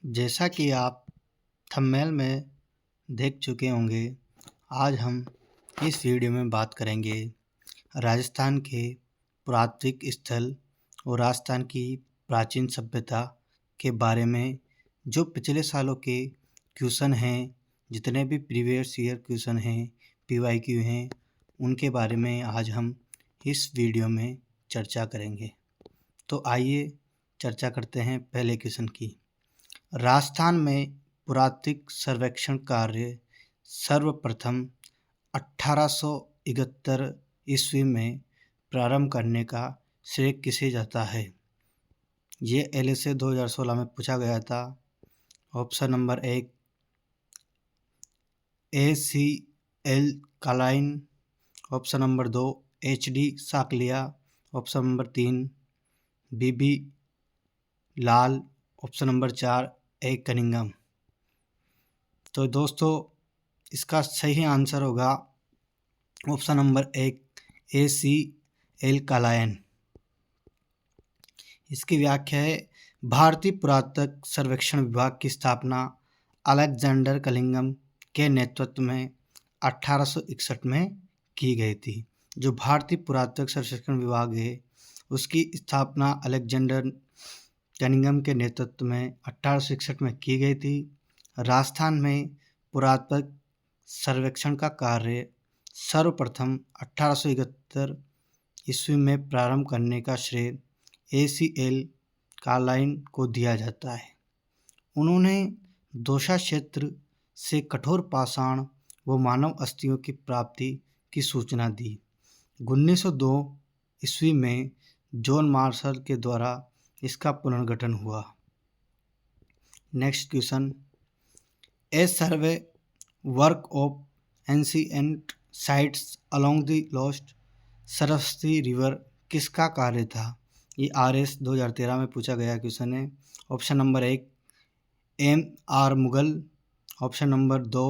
जैसा कि आप थंबनेल में देख चुके होंगे, आज हम इस वीडियो में बात करेंगे राजस्थान के पुरातात्विक स्थल और राजस्थान की प्राचीन सभ्यता के बारे में। जो पिछले सालों के क्वेश्चन हैं, जितने भी प्रीवियस ईयर क्वेश्चन हैं, PYQ हैं, उनके बारे में आज हम इस वीडियो में चर्चा करेंगे। तो आइए चर्चा करते हैं पहले क्वेश्चन की। राजस्थान में पुरातात्विक सर्वेक्षण कार्य सर्वप्रथम 1871 ईस्वी में प्रारंभ करने का श्रेय किसे जाता है? ये LSA 2016 में पूछा गया था। Option number 1 ACL Carlleyle, option number 2 HD Sankalia, option number 3 BB Lal, option number 4 A Cunningham. तो दोस्तों, इसका सही आंसर होगा ऑप्शन नंबर 1 ACL कालायन। इसकी व्याख्या है, भारतीय पुरातत्व सर्वेक्षण विभाग की स्थापना अलेक्जेंडर कनिंगम के नेतृत्व में 1861 में की गई थी। जो भारतीय पुरातत्व सर्वेक्षण विभाग है, उसकी स्थापना अलेक्जेंडर कनिंगम के नेतृत्व में 1861 में की गई थी। राजस्थान में पुरातत्व सर्वेक्षण का कार्य सर्वप्रथम 1871 ईस्वी में प्रारंभ करने का श्रेय ACL कालाइन को दिया जाता है। उन्होंने दौसा क्षेत्र से कठोर पाषाण व मानव अस्थियों की प्राप्ति की सूचना दी। 1902 ईस्वी में जॉन मार्शल के द्वारा इसका पुनर्गठन हुआ। Next question, A survey work of ancient sites along the lost Saraswati river किसका कार्य था? ये RS 2013 में पूछा गया क्वेश्चन है। Option number 1 MR Mughal, option number 2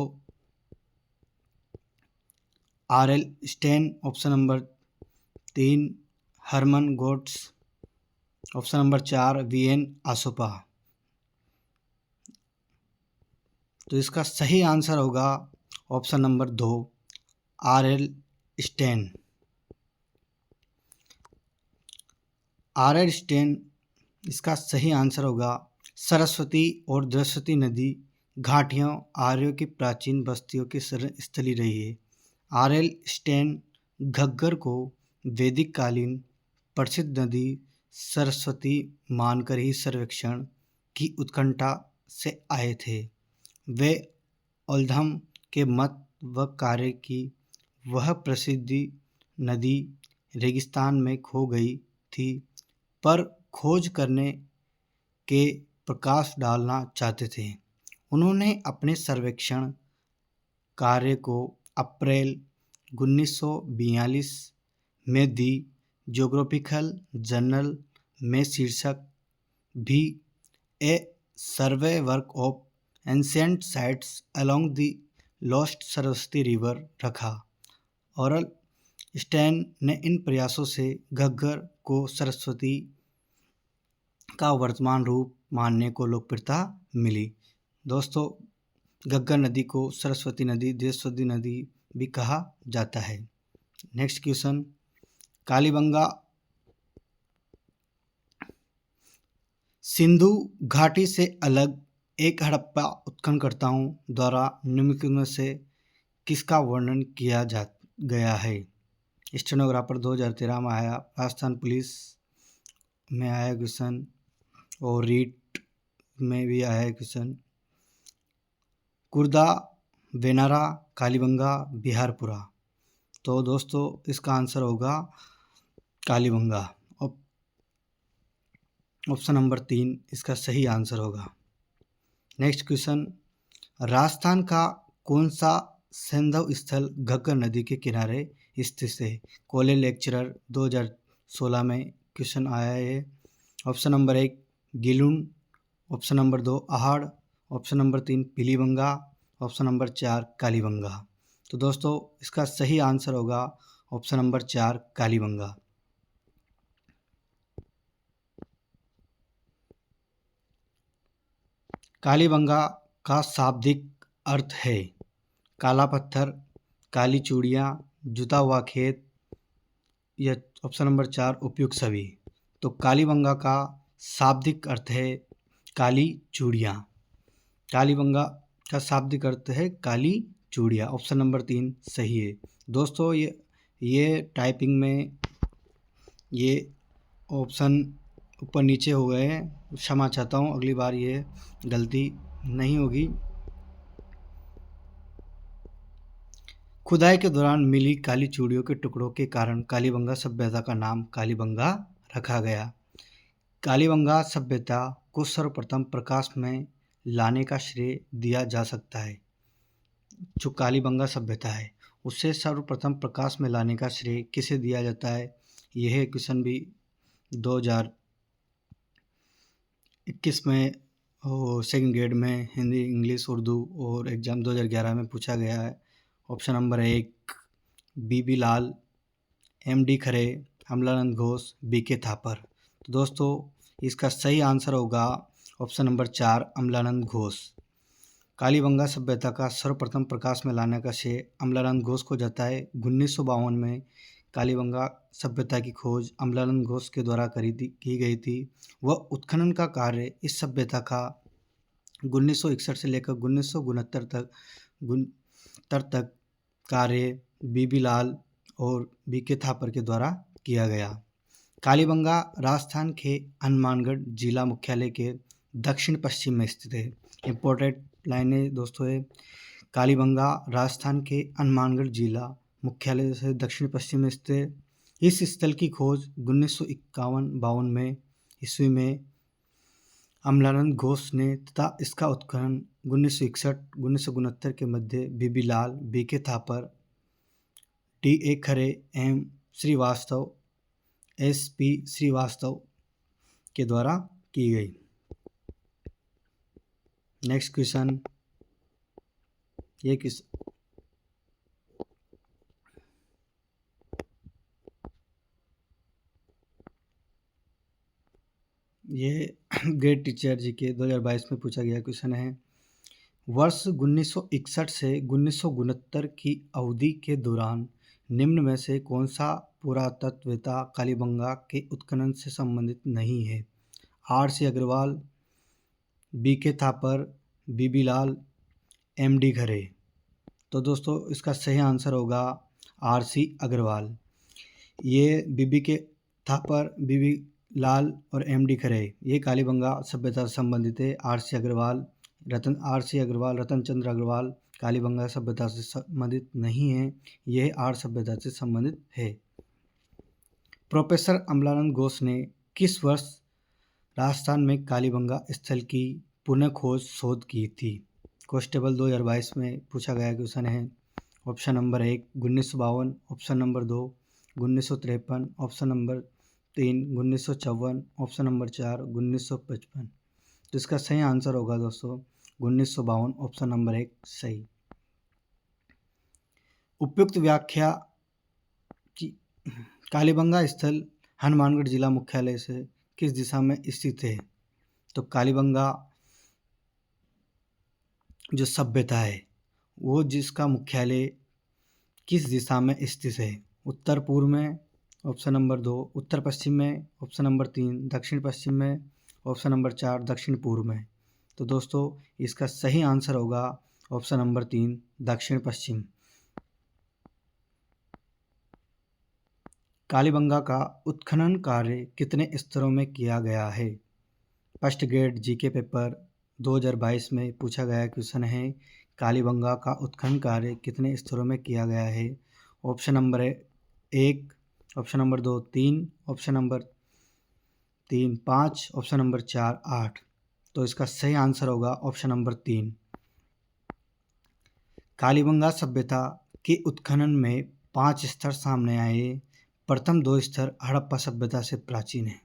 RL Stein, option number 3 Hermann Goetz, option number 4 VN Asopa. तो इसका सही आंसर होगा option number 2 RL Stein. RL Stein इसका सही आंसर होगा। सरस्वती और सरस्वती नदी घाटियों आर्यों की प्राचीन बस्तियों की स्थली रही है। RL स्टेन घग्गर को वैदिक कालीन प्रसिद्ध नदी सरस्वती मानकर ही सर्वेक्षण की उत्कंठा से आए थे। वे ओल्धम के मत व कार्य की वह प्रसिद्धि नदी रेगिस्तान में खो गई थी, पर खोज करने के प्रकाश डालना चाहते थे। उन्होंने अपने सर्वेक्षण कार्य को अप्रैल 1942 में दी ज्योग्राफिकल जर्नल में शीर्षक भी a survey work of ancient sites along the lost Saraswati river रखा। ऑरल स्टेन ने इन प्रयासों से घग्गर को सरस्वती का वर्तमान रूप मानने को लोकप्रियता मिली। दोस्तों, घग्गर नदी को सरस्वती नदी, देशवती नदी भी कहा जाता है। नेक्स्ट क्वेश्चन, कालीबंगा सिंधु घाटी से अलग एक हड़प्पा उत्खननकर्ताओं द्वारा निम्नलिखित में से किसका वर्णन किया गया है? स्टेनोग्राफर 2013 में आया, राजस्थान पुलिस में आया क्वेश्चन, और रीट में भी आया क्वेश्चन। कुर्दा, वेनारा, कालीबंगा, बिहारपुरा। तो दोस्तों, इसका आंसर होगा कालीबंगा। ऑप्शन नंबर 3 इसका सही आंसर होगा। नेक्स्ट क्वेश्चन, राजस्थान का कौन सा सैंधव स्थल घग्गर नदी के किनारे स्थित है? कॉलेज लेक्चरर 2016 में क्वेश्चन आया है। Option number 1 Gilund, option number 2 Ahar, option number 3 Pilibanga, option number 4 Kalibangan. तो दोस्तों, इसका सही आंसर होगा ऑप्शन नंबर 4 कालीबंगा। कालीबंगा का शाब्दिक अर्थ है काला पत्थर, काली चूड़ियाँ, जुता हुआ खेत या ऑप्शन नंबर 4 उपयुक्त सभी। तो कालीबंगा का शाब्दिक अर्थ है काली चूड़ियाँ। कालीबंगा का शाब्दिक अर्थ है काली चूड़ियाँ। ऑप्शन नंबर 3 सही है। दोस्तों ये टाइपिंग में ये ऑप्शन ऊपर नीचे हो गए हैं, क्षमा चाहता हूँ, अगली बार ये गलती नहीं होगी। खुदाई के दौरान मिली काली चूड़ियों के टुकड़ों के कारण कालीबंगा सभ्यता का नाम कालीबंगा रखा गया। कालीबंगा सभ्यता को सर्वप्रथम प्रकाश में लाने का श्रेय दिया जा सकता है। जो कालीबंगा सभ्यता है उसे सर्वप्रथम प्रकाश में लाने का श्रेय किसे दिया जाता है? यह क्वेश्चन भी 2021 में सेकंड ग्रेड में हिंदी, इंग्लिश, उर्दू और एग्ज़ाम 2011 में पूछा गया है। ऑप्शन नंबर 1 बीबी लाल, एमडी खरे, अमलानंद घोष, बीके थापर। तो दोस्तों इसका सही आंसर होगा ऑप्शन नंबर 4 अमलानंद घोष। कालीबंगा सभ्यता का सर्वप्रथम प्रकाश में लाने का श्रेय अमलानंद घोष को जाता है। 1952 में कालीबंगा सभ्यता की खोज अमलानंद घोष के द्वारा की गई थी। वह उत्खनन का कार्य इस सभ्यता का 1961 से लेकर 1969 तक कार्य बीबी लाल और बीके थापर के द्वारा किया गया। कालीबंगा राजस्थान के हनुमानगढ़ जिला मुख्यालय के दक्षिण पश्चिम में स्थित है। इम्पोर्टेंट लाइनें दोस्तों है, कालीबंगा राजस्थान के हनुमानगढ़ जिला मुख्यालय से दक्षिण पश्चिम में स्थित है। इस स्थल की खोज 1951-52 में ईस्वी में अमलानंद घोष ने तथा इसका उत्खनन 1961-1969 के मध्य बीबी लाल, बीके थापर, डी.ए. खरे एम श्रीवास्तव, एस.पी. श्रीवास्तव के द्वारा की गई। नेक्स्ट क्वेश्चन, ये ग्रेट टीचर जी के 2022 में पूछा गया क्वेश्चन है। वर्ष 1961 से 1969 की अवधि के दौरान निम्न में से कौन सा पुरातत्ववेत्ता कालीबंगा के उत्खनन से संबंधित नहीं है? आर.सी. अग्रवाल, बी.के. थापर, बीबी लाल, एम.डी. खरे। तो दोस्तों इसका सही आंसर होगा आर.सी. अग्रवाल। ये बीबी के थापर, बीबी लाल और एम.डी. खरे ये कालीबंगा सभ्यता से संबंधित है। आर.सी. अग्रवाल, रतन चंद्र अग्रवाल कालीबंगा सभ्यता से संबंधित नहीं है, यह आर्य सभ्यता से संबंधित है। प्रोफेसर अमलानंद घोष ने किस वर्ष राजस्थान में कालीबंगा स्थल की पुनः खोज शोध की थी? कॉन्स्टेबल 2022 में पूछा गया क्वेश्चन है। Option number 1 1952, option number 2 1953, option number 3 1954, option number 4 1955। तो इसका सही आंसर होगा दोस्तों 1952, ऑप्शन नंबर 1 सही। उपयुक्त व्याख्या की कालीबंगा स्थल हनुमानगढ़ जिला मुख्यालय से किस दिशा में स्थित है? तो कालीबंगा जो सभ्यता है वो जिसका मुख्यालय किस दिशा में स्थित है? उत्तर पूर्व में, ऑप्शन नंबर 2 उत्तर पश्चिम में, ऑप्शन नंबर 3 दक्षिण पश्चिम में, ऑप्शन नंबर 4 दक्षिण पूर्व में। तो दोस्तों इसका सही आंसर होगा ऑप्शन नंबर 3 दक्षिण पश्चिम। कालीबंगा का उत्खनन कार्य कितने स्तरों में किया गया है? फर्स्ट ग्रेड जीके पेपर 2022 में पूछा गया क्वेश्चन है। कालीबंगा का उत्खनन कार्य कितने स्तरों में किया गया है? Option number 1, option number 2 3, option number 3 5, option number 4 8। तो इसका सही आंसर होगा ऑप्शन नंबर 3। कालीबंगा सभ्यता के उत्खनन में 5 स्तर सामने आए। प्रथम 2 स्तर हड़प्पा सभ्यता से प्राचीन है,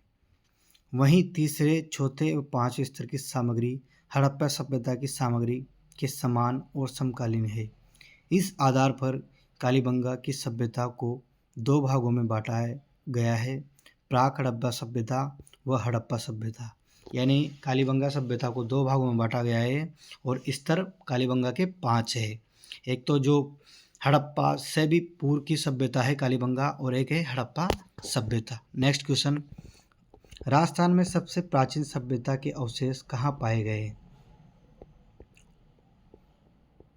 वहीं तीसरे, चौथे और 5वें स्तर की सामग्री हड़प्पा सभ्यता की सामग्री के समान और समकालीन है। इस आधार पर कालीबंगा की सभ्यता को 2 भागों में बांटा गया है, प्राक हड़प्पा सभ्यता व हड़प्पा सभ्यता। यानी कालीबंगा सभ्यता को 2 भागों में बांटा गया है और स्तर कालीबंगा के 5 है। एक तो जो हड़प्पा से भी पूर्व की सभ्यता है कालीबंगा, और एक है हड़प्पा सभ्यता। नेक्स्ट क्वेश्चन, राजस्थान में सबसे प्राचीन सभ्यता के अवशेष कहाँ पाए गए?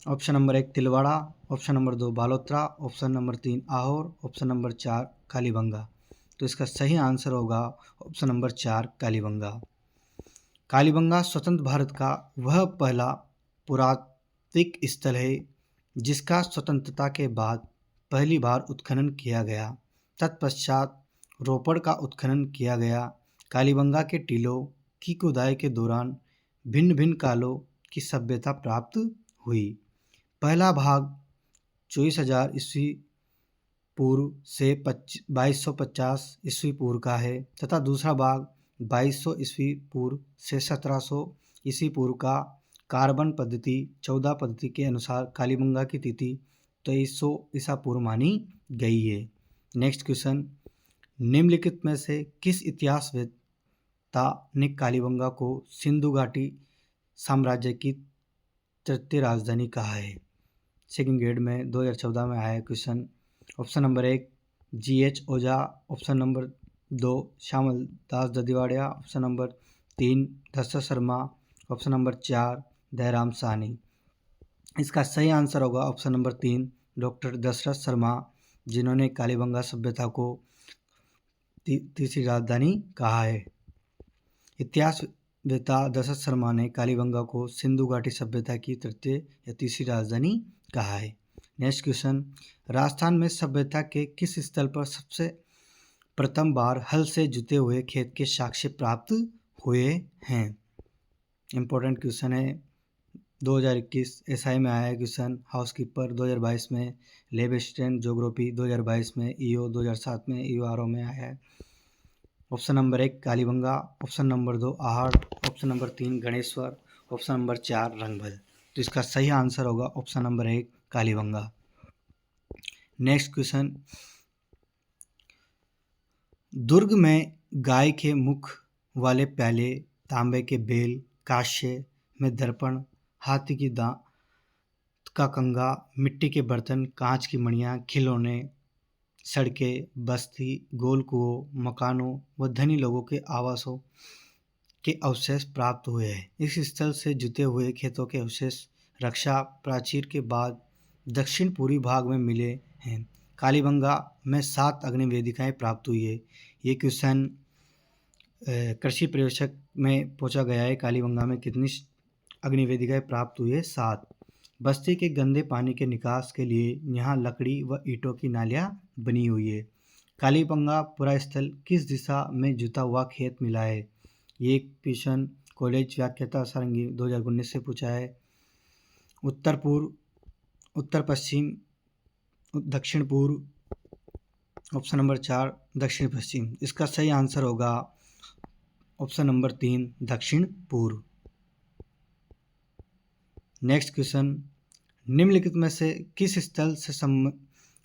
Option number 1 Tilwara, option number 2 Balotra, option number 3 Ahore, option number 4 Kalibangan. तो इसका सही आंसर होगा ऑप्शन नंबर 4 कालीबंगा। कालीबंगा स्वतंत्र भारत का वह पहला पुरातात्विक स्थल है जिसका स्वतंत्रता के बाद पहली बार उत्खनन किया गया। तत्पश्चात रोपड़ का उत्खनन किया गया। कालीबंगा के टीलों की खुदाई के दौरान भिन्न भिन्न कालों की सभ्यता प्राप्त हुई। पहला भाग 24,000 ईस्वी पूर्व से 2250 ईस्वी पूर्व का है तथा दूसरा भाग 2200 ईस्वी पूर्व से 1700 ईस्वी पूर्व का। कार्बन पद्धति 14 पद्धति के अनुसार कालीबंगा की तिथि 2300 ईसा पूर्व मानी गई है। नेक्स्ट क्वेश्चन, निम्नलिखित में से किस इतिहासवेत्ता ने कालीबंगा को सिंधु घाटी साम्राज्य की तृतीय राजधानी कहा है? सेकंड ग्रेड में 2014 में आया है question. Option number 1 GH Ojha, option number 2 Shyamal Das Dadhivadia, option number 3 Dasharath Sharma, option number 4 Dayaram Sahni. इसका सही आंसर होगा option number 3 doctor Dasharath Sharma, जिन्होंने कालीबंगा सभ्यता को तीसरी राजधानी कहा है। इतिहासवेत्ता दशरथ शर्मा ने कालीबंगा को सिंधु घाटी सभ्यता की तृतीय या तीसरी राजधानी कहा है। नेक्स्ट क्वेश्चन, राजस्थान में सभ्यता के किस स्थल पर सबसे प्रथम बार हल से जुते हुए खेत के साक्ष्य प्राप्त हुए हैं? इंपॉर्टेंट क्वेश्चन है। 2021 SI में आया है क्वेश्चन। हाउसकीपर 2022 में, लेब असिस्टेंट ज्योग्राफी 2022 में, EO 2007 में, EORO में आया है। Option number 1 Kalibangan, option number 2 Ahar, option number 3 Ganeshwar, option number 4 Rangmahal. तो इसका सही आंसर होगा option number 1 Kalibangan. Next question, दुर्ग में गाय के मुख वाले प्याले, तांबे के बेल, कांस्य में दर्पण, हाथी की दांत का कंगा, मिट्टी के बर्तन, कांच की मणियां, खिलौने, सड़कें, बस्ती, गोल कुओं, मकानों व धनी लोगों के आवासों के अवशेष प्राप्त हुए हैं। इस स्थल से जुते हुए खेतों के अवशेष रक्षा प्राचीर के बाद दक्षिण पूर्वी भाग में मिले हैं। कालीबंगा में 7 अग्नि वेदिकाएं प्राप्त हुई है। ये क्वेश्चन कृषि प्रवेशक में पूछा गया है। कालीबंगा में कितनी अग्नि वेदिकाएं प्राप्त हुई है? 7। बस्ती के गंदे पानी के निकास के लिए यहाँ लकड़ी व ईंटों की नालियाँ बनी हुई है। कालीबंगा पुरा स्थल किस दिशा में जुता हुआ खेत मिला है? ये क्वेश्चन कॉलेज व्याख्याता सारंगी 2019 से पूछा है। उत्तर पूर्व, उत्तर पश्चिम, दक्षिण पूर्व, ऑप्शन नंबर 4 दक्षिण पश्चिम। इसका सही आंसर होगा ऑप्शन नंबर 3 दक्षिण पूर्व। नेक्स्ट क्वेश्चन, निम्नलिखित में से किस स्थल से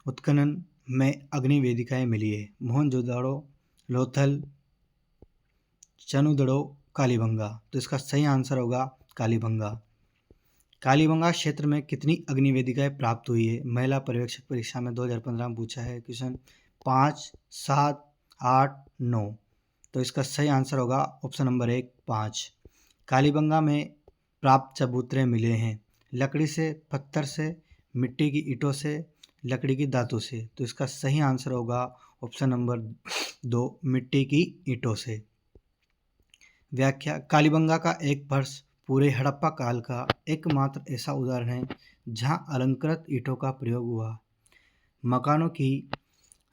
उत्खनन में अग्नि वेदिकाएं मिली है? मोहनजोदड़ो, लोथल, चनुदड़ो, कालीबंगा। तो इसका सही आंसर होगा कालीबंगा। कालीबंगा क्षेत्र में कितनी अग्नि वेदिकाएं प्राप्त हुई है? महिला पर्यवेक्षक परीक्षा में 2015 में पूछा है क्वेश्चन। 5, 7, 8, 9। तो इसका सही आंसर होगा ऑप्शन नंबर 1 5। कालीबंगा में प्राप्त चबूतरे मिले हैं लकड़ी से, पत्थर से, मिट्टी की ईंटों से, लकड़ी की दांतों से। तो इसका सही आंसर होगा ऑप्शन नंबर 2 मिट्टी की ईंटों से। व्याख्या, कालीबंगा का एक वर्ष पूरे हड़प्पा काल का एकमात्र ऐसा उदाहरण है जहां अलंकृत ईंटों का प्रयोग हुआ। मकानों की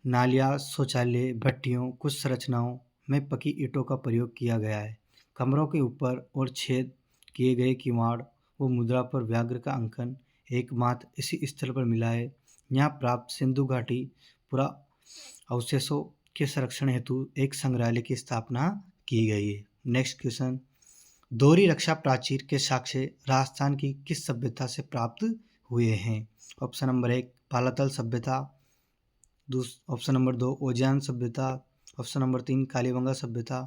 नालियाँ, शौचालय, भट्टियों, कुछ संरचनाओं में पकी ईंटों का प्रयोग किया गया है। कमरों के ऊपर और छेद किए गए किवाड़ व मुद्रा पर व्याघ्र का अंकन एकमात्र इसी स्थल पर मिला है। यहाँ प्राप्त सिंधु घाटी पुरा अवशेषों के संरक्षण हेतु एक संग्रहालय की स्थापना की गई है। नेक्स्ट क्वेश्चन, दोहरी रक्षा प्राचीर के साक्ष्य राजस्थान की किस सभ्यता से प्राप्त हुए हैं? ऑप्शन नंबर 1 पालातल सभ्यता, ऑप्शन नंबर 2 ओजियान सभ्यता, ऑप्शन नंबर 3 कालीबंगा सभ्यता,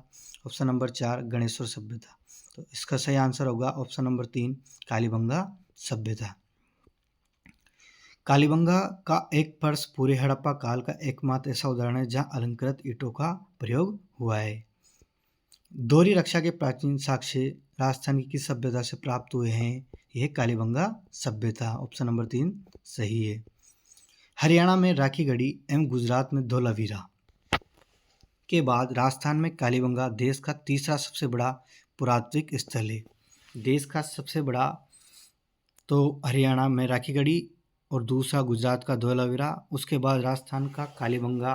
ऑप्शन नंबर 4 गणेश्वर सभ्यता। तो इसका सही आंसर होगा ऑप्शन नंबर 3 कालीबंगा सभ्यता। कालीबंगा का एक फर्श पूरे हड़प्पा काल का एकमात्र ऐसा उदाहरण है जहां अलंकृत ईंटों का प्रयोग हुआ है। दोहरी रक्षा के प्राचीन साक्ष्य राजस्थान की किस सभ्यता से प्राप्त हुए हैं? यह कालीबंगा सभ्यता, ऑप्शन नंबर 3 सही है। हरियाणा में राखी गढ़ी एवं गुजरात में धोलावीरा के बाद राजस्थान में कालीबंगा देश का तीसरा सबसे बड़ा पुरातात्विक स्थल है। देश का सबसे बड़ा तो हरियाणा में राखी गढ़ी और दूसरा गुजरात का धोलावीरा, उसके बाद राजस्थान का कालीबंगा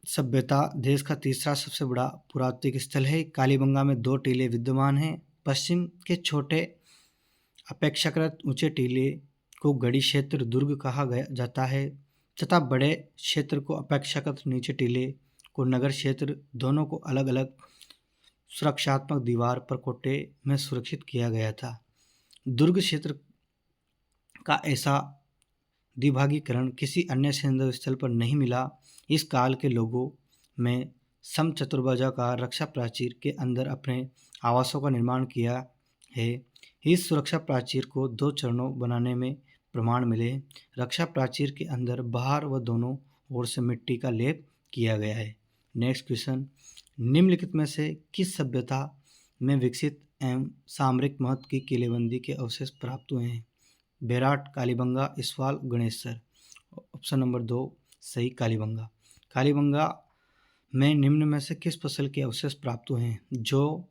सभ्यता देश का तीसरा सबसे बड़ा पुरातात्विक स्थल है। कालीबंगा में 2 टीले विद्यमान हैं। पश्चिम के छोटे अपेक्षाकृत ऊंचे टीले को गढ़ी क्षेत्र दुर्ग कहा जाता है तथा बड़े क्षेत्र को अपेक्षाकृत नीचे टीले को नगर क्षेत्र, दोनों को अलग अलग सुरक्षात्मक दीवार पर कोटे में सुरक्षित किया गया था। दुर्ग क्षेत्र का ऐसा द्विभागीकरण किसी अन्य संदर्भ स्थल पर नहीं मिला। इस काल के लोगों में समचतुर्भुजाकार रक्षा प्राचीर के अंदर अपने आवासों का निर्माण किया है। इस सुरक्षा प्राचीर को 2 चरणों बनाने में प्रमाण मिले। रक्षा प्राचीर के अंदर बाहर व दोनों ओर से मिट्टी का लेप किया गया है। नेक्स्ट क्वेश्चन, निम्नलिखित में से किस सभ्यता में विकसित एवं सामरिक महत्व की किलेबंदी के अवशेष प्राप्त हुए हैं? बेराट, कालीबंगा, इस्वाल, गणेशर। ऑप्शन नंबर 2 सही कालीबंगा। कालीबंगा में निम्न में से किस फसल के अवशेष प्राप्त हुए हैं? जौ,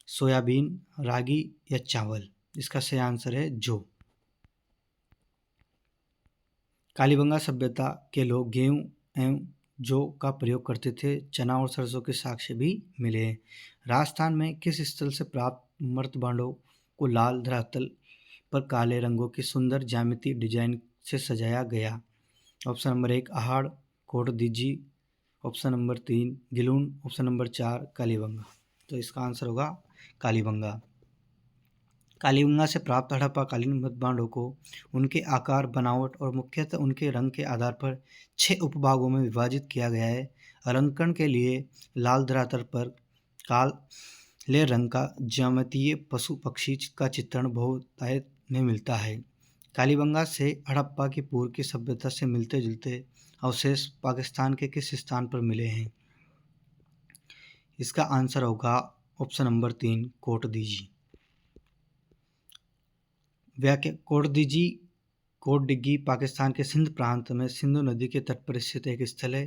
सोयाबीन, रागी या चावल। इसका सही आंसर है जौ। कालीबंगा सभ्यता के लोग गेहूं एवं जौ का प्रयोग करते थे। चना और सरसों के साक्ष्य भी मिले हैं। राजस्थान में किस स्थल से प्राप्त मर्तबांडों को लाल धरातल पर काले रंगों की सुंदर ज्यामितीय डिजाइन से सजाया गया? Option number 1 Ahar, Kotdiji, option number 3 Gilund, option number 4 Kalibangan. तो इसका आंसर होगा कालीबंगा। कालीबंगा से प्राप्त हड़प्पाकालीन मृतभांडों को उनके आकार, बनावट और मुख्यतः उनके रंग के आधार पर 6 उपभागों में विभाजित किया गया है। अलंकरण के लिए लाल धरातल पर काले रंग का ज्यामितीय पशु पक्षी का चित्रण बहुतायत में मिलता है। कालीबंगा से हड़प्पा की पूर्व की सभ्यता से मिलते जुलते अवशेष पाकिस्तान के किस स्थान पर मिले हैं? इसका आंसर होगा ऑप्शन नंबर 3 कोटदीजी। कोटदीजी कोटडिग्गी पाकिस्तान के सिंध प्रांत में सिंधु नदी के तट पर स्थित एक स्थल है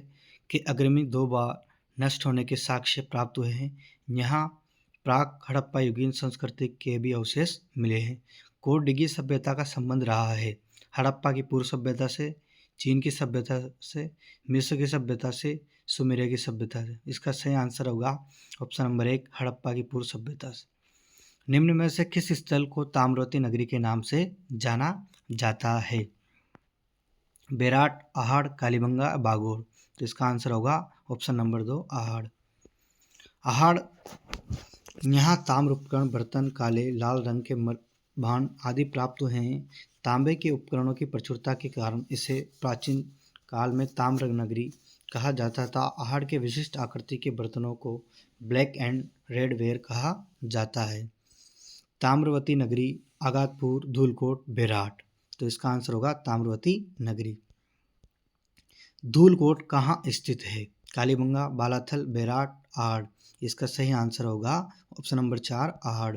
कि अग्रिमी 2 बार नष्ट होने के साक्ष्य प्राप्त हुए हैं। यहाँ प्राक हड़प्पा युगीन संस्कृति के भी अवशेष मिले हैं। कोटडिग्गी सभ्यता का संबंध रहा है हड़प्पा की पूर्व सभ्यता से, चीन की सभ्यता से, मिस्र की सभ्यता से, सुमेरिया की सभ्यता से। इसका सही आंसर होगा ऑप्शन नंबर 1 हड़प्पा की पूर्व सभ्यता से। निम्न में से किस स्थल को ताम्रवती नगरी के नाम से जाना जाता है? बेराट, अहाड़, कालीबंगा, बागोर। तो इसका आंसर होगा ऑप्शन नंबर 2 अहाड़। अहाड़ यहाँ ताम्र उपकरण, बर्तन, काले लाल रंग के भांड आदि प्राप्त हुए हैं। तांबे के उपकरणों की प्रचुरता के कारण इसे प्राचीन काल में ताम्र नगरी कहा जाता था। अहाड़ के विशिष्ट आकृति के बर्तनों को ब्लैक एंड रेड वेयर कहा जाता है। ताम्रवती नगरी, आगातपुर, धूलकोट, बेराट। तो इसका आंसर होगा ताम्रवती नगरी। धूलकोट कहाँ स्थित है? कालीबंगा, बालाथल, बेराट, आहाड़। इसका सही आंसर होगा ऑप्शन नंबर 4 आहाड़।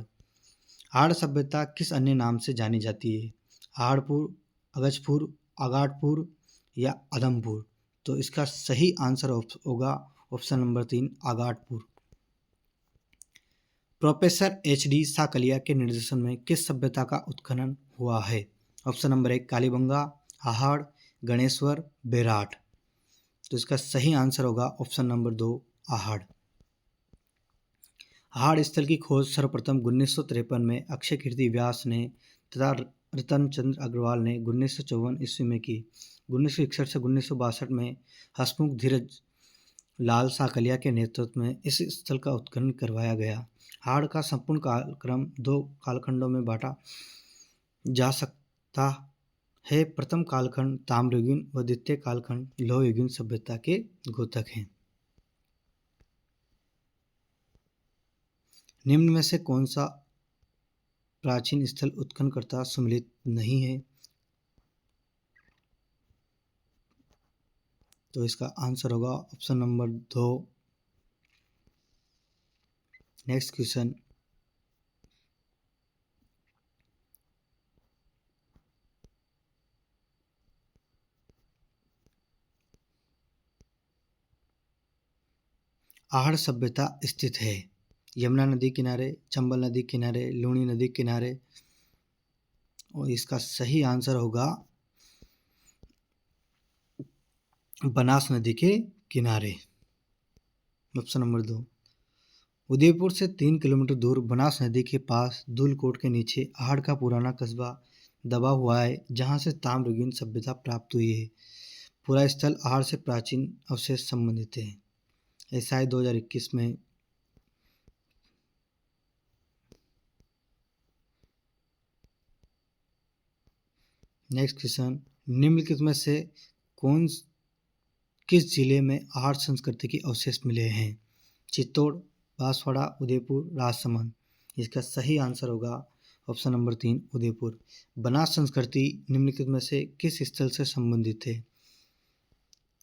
आहाड़ सभ्यता किस अन्य नाम से जानी जाती है? आहाड़पुर, अगजपुर, आगाटपुर या आदमपुर। तो इसका सही आंसर होगा option number 3 Aghatpur. Professor HD. Sankalia के निर्देशन में किस सभ्यता का उत्खनन हुआ है? Option number 1 Kalibangan, Ahar, Ganeshwar, Bairat. तो इसका सही आंसर होगा ऑप्शन नंबर 2 अहाड़। अहाड़ स्थल की खोज सर्वप्रथम 1953 में अक्षय कीर्ति व्यास ने तथा रतन चंद्र अग्रवाल ने 1954 ईस्वी में की। 1961 से 1962 में हसमुख धीरज लाल साकलिया के नेतृत्व में इस स्थल का उत्खनन करवाया गया। अहाड़ का संपूर्ण कालक्रम 2 कालखंडों में बांटा जा सकता है प्रथम कालखंड ताम्रयुगीन व द्वितीय कालखंड लोहयुगीन सभ्यता के द्योतक हैं। निम्न में से कौन सा प्राचीन स्थल उत्खननकर्ता सम्मिलित नहीं है? तो इसका आंसर होगा option number 2। Next question, Ahar सभ्यता स्थित है यमुना नदी किनारे, चंबल नदी किनारे, लूनी नदी किनारे, और इसका सही आंसर होगा बनास नदी के किनारे, ऑप्शन नंबर 2। उदयपुर से 3 किलोमीटर दूर बनास नदी के पास धूलकोट के नीचे आहड़ का पुराना कस्बा दबा हुआ है, जहां से ताम्रयुगीन सभ्यता प्राप्त हुई है। पूरा स्थल आहड़ से प्राचीन अवशेष संबंधित है। ऐसा है 2021 में। नेक्स्ट क्वेश्चन, निम्नलिखित में से कौन किस जिले में आहड़ संस्कृति के अवशेष मिले हैं? चित्तौड़, बांसवाड़ा, उदयपुर, राजसमंद। इसका सही आंसर होगा ऑप्शन नंबर 3 उदयपुर। बनास संस्कृति निम्नलिखित में से किस स्थल से संबंधित है?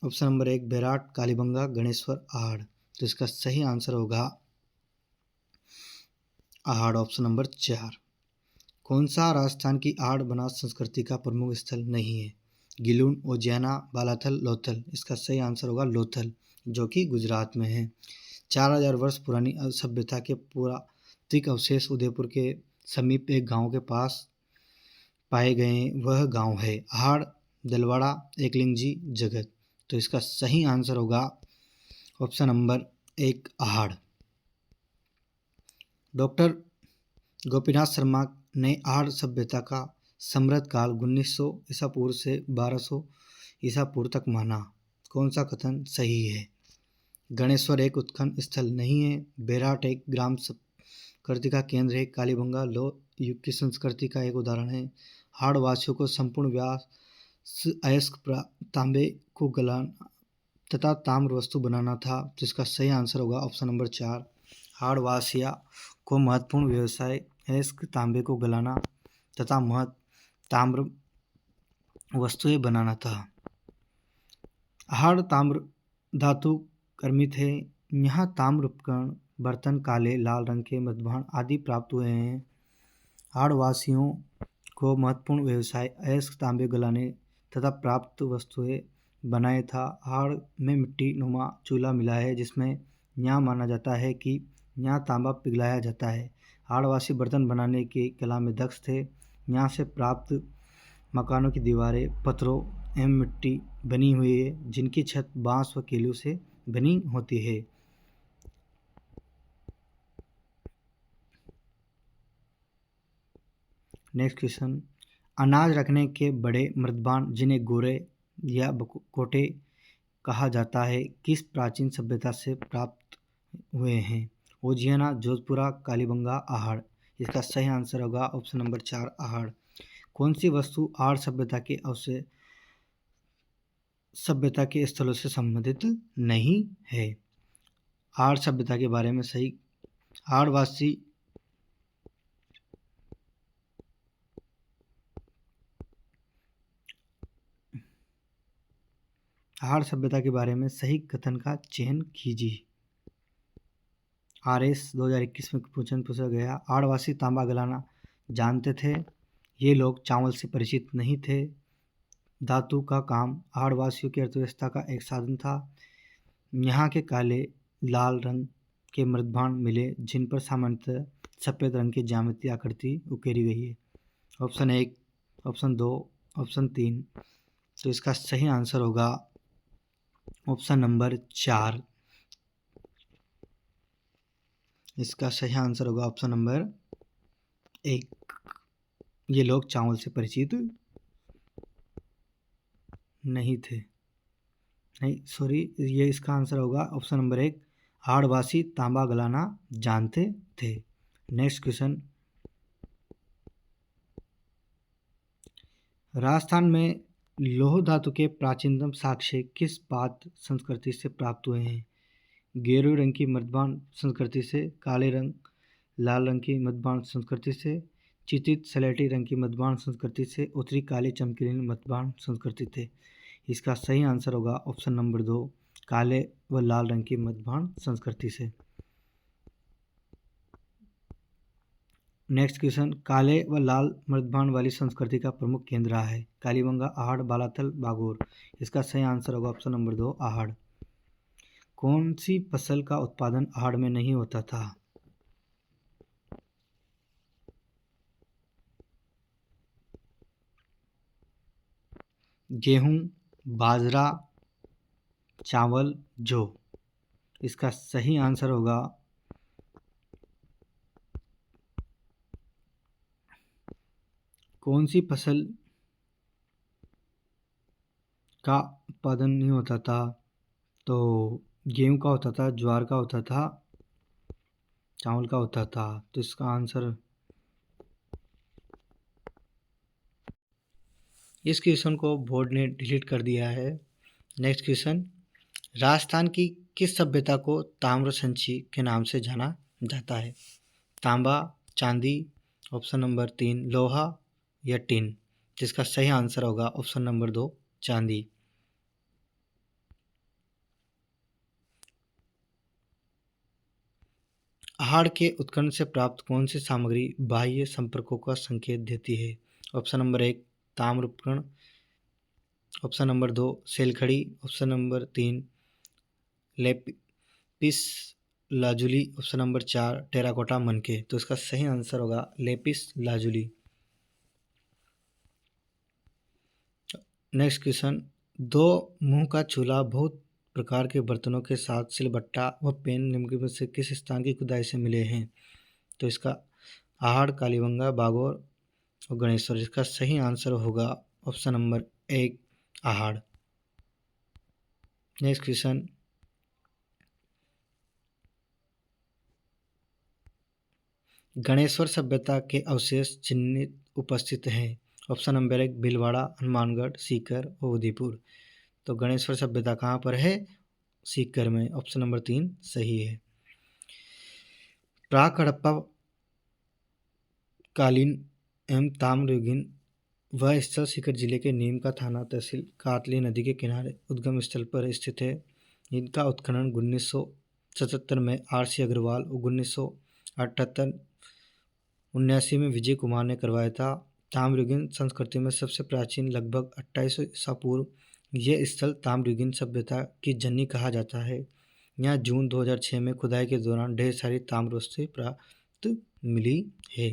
Option number 1 बेराट, Kalibangan, Ganeshwar, Ahar. तो इसका सही आंसर होगा आहड़, ऑप्शन नंबर 4। कौन सा राजस्थान की आहड़ बनास संस्कृति का प्रमुख स्थल नहीं है? गिलून, उज्जैना, बालाथल, लोथल। इसका सही आंसर होगा लोथल, जो कि गुजरात में है। 4000 वर्ष पुरानी सभ्यता के पुरातात्विक अवशेष उदयपुर के समीप एक गांव के पास पाए गए। वह गांव है आहड़, दलवाड़ा, एकलिंगजी, जगत। तो इसका सही आंसर होगा option number 1 Ahar. Doctor Gopinath Sharma ने आहड़ सभ्यता का समृद्ध काल 1900 ईसा पूर्व से 1200 ईसा पूर्व तक माना। कौन सा कथन सही है? गणेश्वर एक उत्खनन स्थल नहीं है, बेराट एक ग्राम संस्कृति का केंद्र है, कालीबंगा लोह युग की संस्कृति का एक उदाहरण है, आहड़ वासियों को संपूर्ण व्यास अयस्क तांबे को गलाना तथा ताम्र वस्तु बनाना था। तो इसका सही आंसर होगा ऑप्शन नंबर 4। आहड़ वासिया को महत्वपूर्ण व्यवसाय अयस्क तांबे को गलाना तथा ताम्र वस्तुएं बनाना था। आहड़ ताम्र धातु कर्मित है। यहाँ ताम्र उपकरण, बर्तन, काले लाल रंग के मृदभांड आदि प्राप्त हुए हैं। आहड़ वासियों को महत्वपूर्ण व्यवसाय अयस्क तांबे गलाने तथा प्राप्त वस्तुएं बनाए था। आहड़ में मिट्टी नुमा चूल्हा मिला है, जिसमें यहाँ माना जाता है कि यहाँ तांबा पिघलाया जाता है। आहड़वासी बर्तन बनाने की कला में दक्ष थे। यहाँ से प्राप्त मकानों की दीवारें पत्थरों एवं मिट्टी बनी हुई है, जिनकी छत बांस व केलों से बनी होती है। नेक्स्ट क्वेश्चन, अनाज रखने के बड़े मृदभांड जिन्हें गोरे या कोटे कहा जाता है, किस प्राचीन सभ्यता से प्राप्त हुए हैं? उज्जैना, जोधपुरा, कालीबंगा, आहड़। इसका सही आंसर होगा ऑप्शन नंबर 4 आहड़। कौन सी वस्तु आहड़ सभ्यता के स्थलों से संबंधित नहीं है? आहड़ सभ्यता के बारे में सही आहड़वासी आहड़ सभ्यता के बारे में सही कथन का चयन कीजिए। RS 2021 में पूछा गया। आहड़वासी तांबा गलाना जानते थे। ये लोग चावल से परिचित नहीं थे। धातु का काम आहड़वासियों की अर्थव्यवस्था का एक साधन था। यहाँ के काले लाल रंग के मृदभांड मिले, जिन पर सामान्यतः सफ़ेद रंग की ज्यामितीय आकृति उकेरी गई है। Option 1, option 2, option 3। तो इसका सही आंसर होगा ऑप्शन नंबर 4। इसका सही आंसर होगा ऑप्शन नंबर 1। ये लोग चावल से परिचित नहीं थे। नहीं सॉरी, ये इसका आंसर होगा ऑप्शन नंबर 1। आहड़वासी तांबा गलाना जानते थे। नेक्स्ट क्वेश्चन, राजस्थान में लौह धातु के प्राचीनतम साक्ष्य किस पात्र संस्कृति से प्राप्त हुए हैं? गेरू रंग की मध्यबान संस्कृति से, काले रंग लाल रंग की मध्यबान संस्कृति से, चितित सलेटी रंग की मध्यबान संस्कृति से, उत्तरी काली चमकीली मध्यबान संस्कृति से। इसका सही आंसर होगा ऑप्शन नंबर 2, काले व लाल रंग की मध्यबान संस्कृति से। नेक्स्ट क्वेश्चन, काले व लाल मर्दबान वाली संस्कृति का प्रमुख केंद्र रहा है? कालीबंगा, आहड़, बालाथल, बागोर। इसका सही आंसर होगा ऑप्शन नंबर 2, आहड़। कौन सी फसल का उत्पादन आहड़ में नहीं होता था? गेहूं, बाजरा, चावल, जौ। इसका सही आंसर होगा कौन सी फसल का उत्पादन नहीं होता था? तो गेहूं का होता था, ज्वार का होता था, चावल का होता था। तो इसका आंसर, इस क्वेश्चन को बोर्ड ने डिलीट कर दिया है। नेक्स्ट क्वेश्चन, राजस्थान की किस सभ्यता को ताम्र संची के नाम से जाना जाता है? तांबा, चांदी, ऑप्शन नंबर 3 लोहा या टिन। जिसका सही आंसर होगा ऑप्शन नंबर 2 चांदी। आहड़ के उत्खनन से प्राप्त कौन सी सामग्री बाह्य संपर्कों का संकेत देती है? ऑप्शन नंबर 1 ताम्र उपकरण, ऑप्शन नंबर 2 सेलखड़ी, option number 3 lapis lazuli, option number 4 terracotta मनके। तो इसका सही आंसर होगा लेपिस लाजुली। नेक्स्ट क्वेश्चन, दो मुंह का चूल्हा बहुत प्रकार के बर्तनों के साथ सिलबट्टा व पेन निम्न में से किस स्थान की खुदाई से मिले हैं? तो इसका आहड़, कालीबंगा, बागोर और गणेश्वर। इसका सही आंसर होगा option number 1 Ahar. Next question, Ganeshwar सभ्यता के अवशेष चिन्हित उपस्थित हैं? ऑप्शन नंबर 1 भीलवाड़ा, हनुमानगढ़, सीकर और उदयपुर। तो गणेश्वर सभ्यता कहाँ पर है? सीकर में। ऑप्शन नंबर 3 सही है। प्राक हड़प्पा कालीन एवं ताम्रयुगीन वह स्थल सीकर जिले के नीम का थाना तहसील कातली नदी के किनारे उद्गम स्थल पर स्थित है। इनका उत्खनन 1977 में आर.सी. अग्रवाल और 1978 79 में विजय कुमार ने करवाया था। ताम्रयुगीन संस्कृति में सबसे प्राचीन लगभग 2800 ईसा पूर्व यह स्थल ताम्रयुगीन सभ्यता की जननी कहा जाता है। यहाँ जून 2006 में खुदाई के दौरान ढेर सारी ताम्र वस्तुएं प्राप्त मिली है।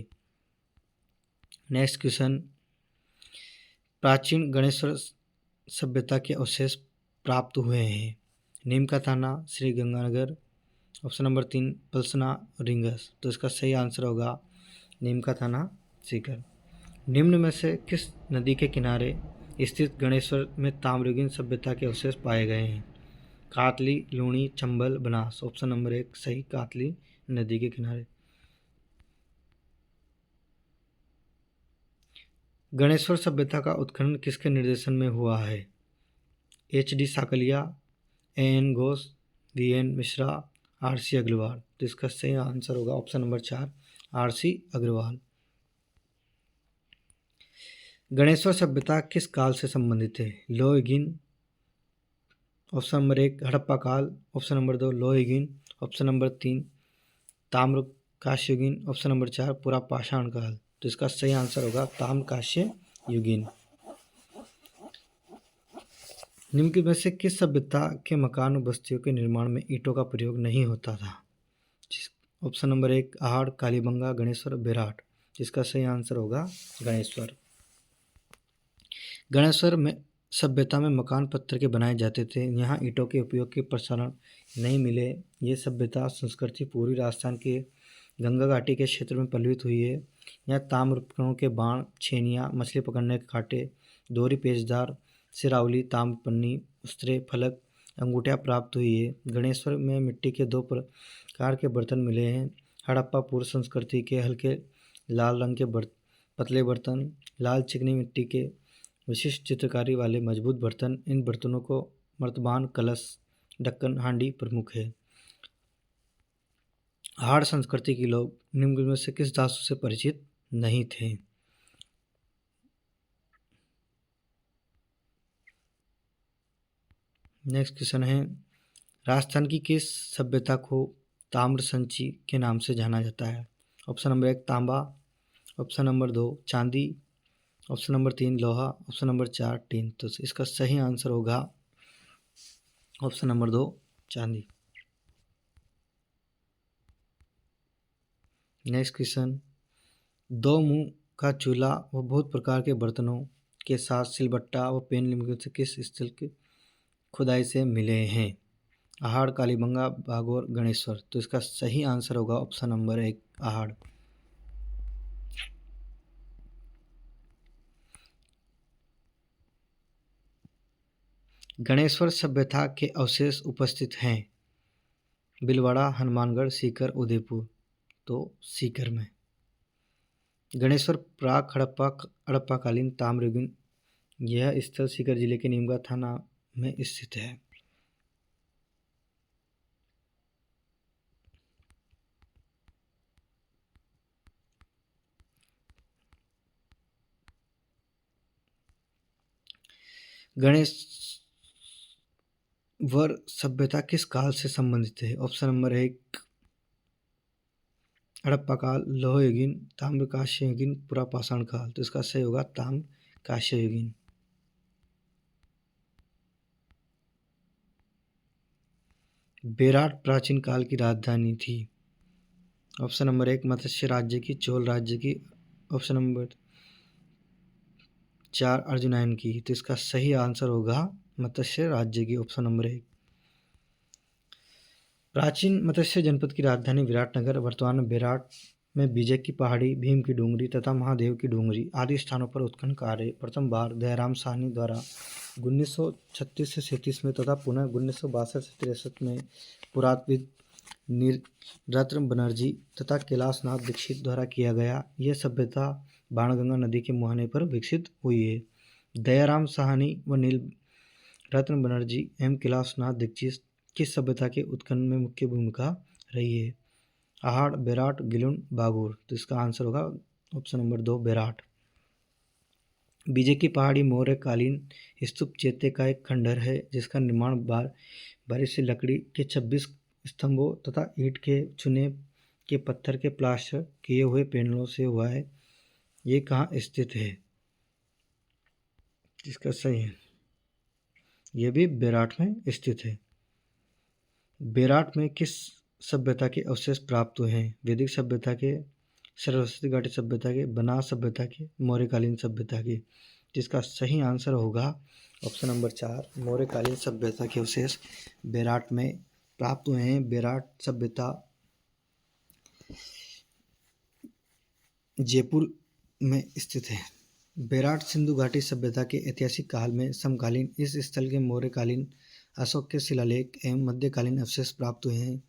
नेक्स्ट क्वेश्चन, प्राचीन गणेश्वर सभ्यता के अवशेष प्राप्त हुए हैं? Neem ka Thana, Shri Ganganagar, option number 3 Palsana, Ringas. तो इसका सही आंसर होगा नीम का थाना, सीकर। निम्न में से किस नदी के किनारे स्थित गणेश्वर में ताम्रयुगीन सभ्यता के अवशेष पाए गए हैं? कातली, लूणी, चंबल, बनास। ऑप्शन नंबर 1 सही, कातली नदी के किनारे। गणेश्वर सभ्यता का उत्खनन किसके निर्देशन में हुआ है? HD. Sankalia, AN. Ghosh, VN. Mishra, RC. Agarwal. तो इसका सही आंसर होगा option number 4 RC. Agarwal. Ganeshwar सभ्यता किस काल से संबंधित है? लोहयुगीन, ऑप्शन नंबर 1 हड़प्पा काल, ऑप्शन नंबर 2 लोहयुगीन, ऑप्शन नंबर 3 ताम्रकांस्य युगीन, ऑप्शन नंबर 4 पुरापाषाण काल। तो इसका सही आंसर होगा ताम्रकांस्य युगीन। निम्न में से किस सभ्यता के मकान व बस्तियों के निर्माण में ईंटों का प्रयोग नहीं होता था? Option number 1 Ahar, Kalibangan, Ganeshwar, बेराट। जिसका सही आंसर होगा गणेश्वर। गणेश्वर में सभ्यता में मकान पत्थर के बनाए जाते थे। यहाँ ईंटों के उपयोग के प्रसारण नहीं मिले। ये सभ्यता संस्कृति पूर्वी राजस्थान के गंगा घाटी के क्षेत्र में पल्लवित हुई है। यहाँ ताम्र उपकरणों के बाण, छेनियाँ, मछली पकड़ने के कांटे, दोहरी पेचदार सिरावली, ताम्र पन्नी, उस्तरे, फलक, अंगूठियाँ प्राप्त हुई है। गणेश्वर में मिट्टी के 2 प्रकार के बर्तन मिले हैं। हड़प्पा पूर्व संस्कृति के हल्के लाल रंग के पतले बर्तन, लाल चिकनी मिट्टी के विशिष्ट चित्रकारी वाले मजबूत बर्तन, इन बर्तनों को मर्तबान, कलश, ढक्कन, हांडी प्रमुख है। आहड़ संस्कृति के लोग निम्न में से किस धातु से परिचित नहीं थे? नेक्स्ट क्वेश्चन है, राजस्थान की किस सभ्यता को ताम्र संची के नाम से जाना जाता है? ऑप्शन नंबर 1 तांबा, ऑप्शन नंबर 2 चांदी, ऑप्शन नंबर 3 लोहा, ऑप्शन नंबर 4 टीन। तो इसका सही आंसर होगा ऑप्शन नंबर 2 चांदी। नेक्स्ट क्वेश्चन, दो मुंह का चूल्हा व बहुत प्रकार के बर्तनों के साथ सिलबट्टा व पेन निम्नलिखित से किस स्थल की खुदाई से मिले हैं? आहड़, कालीबंगा, बागोर, गणेश्वर। तो इसका सही आंसर होगा ऑप्शन नंबर 1 आहड़। गणेश्वर सभ्यता के अवशेष उपस्थित हैं भीलवाड़ा, हनुमानगढ़, सीकर, उदयपुर। तो सीकर में। गणेश्वर प्राक हड़प्पाकालीन ताम्रयुगीन, यह स्थल सीकर जिले के नीमगा थाना में स्थित है। गणेशवर सभ्यता किस काल से संबंधित है? ऑप्शन नंबर 1 हड़प्पा काल, लोह युगीन, ताम्र कांस्य युगीन, पुरापाषाण काल। तो इसका सही होगा ताम्र कांस्य युगीन। बेराट प्राचीन काल की राजधानी थी। ऑप्शन नंबर 1 मत्स्य राज्य की, चोल राज्य की, ऑप्शन नंबर 4 अर्जुनायन की। तो इसका सही आंसर होगा मत्स्य राज्य की, ऑप्शन नंबर 1। प्राचीन मत्स्य जनपद की राजधानी विराटनगर वर्तमान में बेराट में विजय की पहाड़ी, भीम की डूंगरी तथा महादेव की डूंगरी आदि स्थानों पर उत्खनन कार्य प्रथम बार दयाराम साहनी द्वारा 1936 से 37 में तथा पुनः 1962 से 63 में पुरातत्वविद रत्न बनर्जी तथा कैलाशनाथ दीक्षित द्वारा किया गया। यह सभ्यता बाणगंगा नदी के मुहाने पर विकसित हुई है। दयाराम साहनी व नील रत्न बनर्जी एवं कैलाशनाथ दीक्षित किस सभ्यता के उत्खनन में मुख्य भूमिका रही है? आहड़, बेराट, गिलुन, बागोर। तो इसका आंसर होगा ऑप्शन नंबर 2 बेराट। विजय की पहाड़ी मौर्यकालीन स्तूप चैत्य का एक खंडहर है जिसका निर्माण बारिश से लकड़ी के 26 स्तंभों तथा ईंट के चुने के पत्थर के प्लास्टर किए हुए पैनलों से हुआ है। ये कहाँ स्थित है? इसका सही है, यह भी बेराट में स्थित है। बेराट में किस सभ्यता के अवशेष प्राप्त हुए हैं? वैदिक सभ्यता के, सरस्वती घाटी सभ्यता के, बनास सभ्यता के, मौर्यकालीन सभ्यता के। जिसका सही आंसर होगा ऑप्शन नंबर 4 मौर्यकालीन सभ्यता के अवशेष बेराट में प्राप्त हुए हैं। बेराट सभ्यता जयपुर में स्थित है। बेराट सिंधु घाटी सभ्यता के ऐतिहासिक काल में समकालीन इस स्थल के मौर्यकालीन, अशोक के शिलालेख एवं मध्यकालीन अवशेष प्राप्त हुए हैं।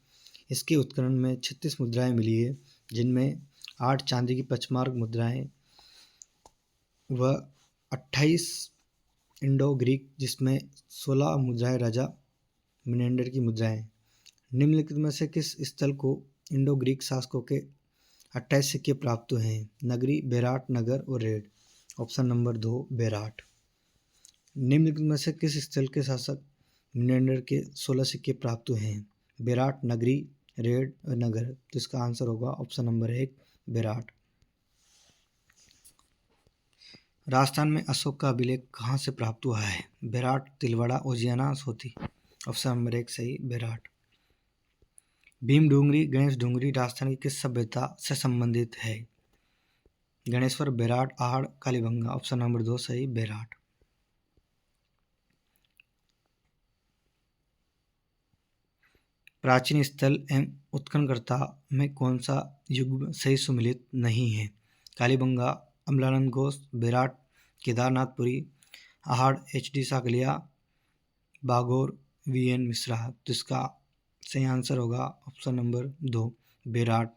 इसके उत्खनन में 36 मुद्राएं मिली है जिनमें 8 चांदी की पचमार्क मुद्राएं व 28 इंडो ग्रीक जिसमें 16 मुद्राएं राजा मिनेंडर की मुद्राएं। निम्नलिखित में से किस स्थल को इंडो ग्रीक शासकों के 28 सिक्के प्राप्त हुए हैं? नगरी, बेराट, नगर और रेड। Option number 2 बेराट। निम्नलिखित में से किस स्थल के शासक मिनेंडर के 16 सिक्के प्राप्त हुए हैं? बेराट, नगरी, रेड और नगर। तो इसका आंसर होगा ऑप्शन नंबर 1 बेराट। राजस्थान में अशोक का अभिलेख कहाँ से प्राप्त हुआ है? बेराट, तिलवाड़ा, उजियाना, सोती। ऑप्शन नंबर 1 सही बेराट। भीम डूंगरी, गणेश डूंगरी राजस्थान की किस सभ्यता से संबंधित है? गणेश्वर, बेराट, आहड़, कालीबंगा। ऑप्शन नंबर 2 सही बेराट। प्राचीन स्थल एवं उत्खननकर्ता में कौन सा युग सही सुमिलित नहीं है? Kalibangan, Amalanand Ghosh, बेराट, केदारनाथपुरी, Ahar, HD Sankalia, Bagor, VN Mishra. तो इसका सही आंसर होगा ऑप्शन नंबर 2 बेराट।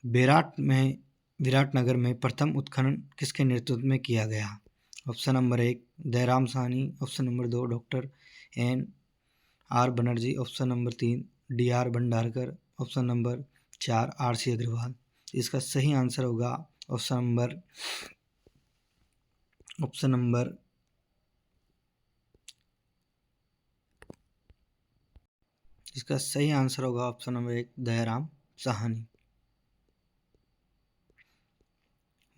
विराटनगर में प्रथम उत्खनन किसके नेतृत्व में किया गया? Option number 1 Dayaram Sahni, option number 2 doctor NR Banerjee, option number 3 DR Bhandarkar, option number 4 RC Agrawal. इसका सही आंसर होगा ऑप्शन नंबर इसका सही आंसर होगा ऑप्शन नंबर 1 दयाराम साहनी।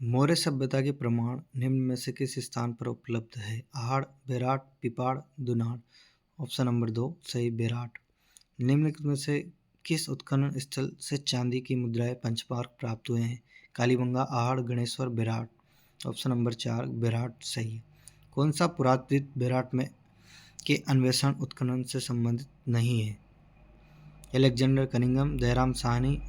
मौर्य सभ्यता के प्रमाण निम्न में से किस स्थान पर उपलब्ध है? आहड़, बेराट, पिपाड़, दुनाड़। ऑप्शन नंबर 2 सही बेराट। निम्नलिखित में से किस उत्खनन स्थल से चांदी की मुद्राएं पंचमार्क प्राप्त हुए हैं? कालीबंगा, आहड़, गणेश्वर, बेराट। ऑप्शन नंबर 4 बेराट सही। कौन सा पुरातत्विद बेराट में के अन्वेषण उत्खनन से संबंधित नहीं है? Alexander Cunningham, Dayaram Sahni,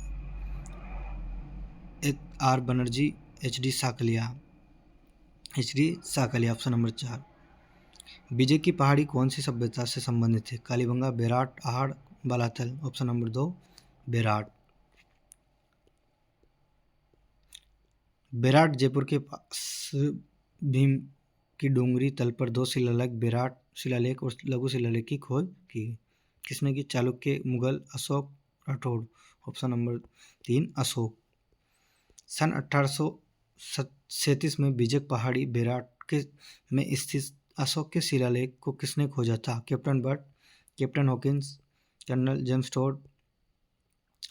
R Banerjee, HD Sankalia. Option number 4। विजय की पहाड़ी कौन सी सभ्यता से संबंधित है? कालीबंगा, बेराट, आहड़, बालातल। Option number 2 Bairat. बेराट जयपुर के पास भीम की डोंगरी तल पर 2 शिलालेख और लघु शिलालेख की खोज की। किसने की? चालुक्य, मुगल, अशोक, राठौड़। Option number 3 Ashoka. सन 1837 में विजय पहाड़ी बेराट के में स्थित अशोक के शिलालेख को किसने खोजा था? Captain Burt, captain Hawkins, colonel James Tod,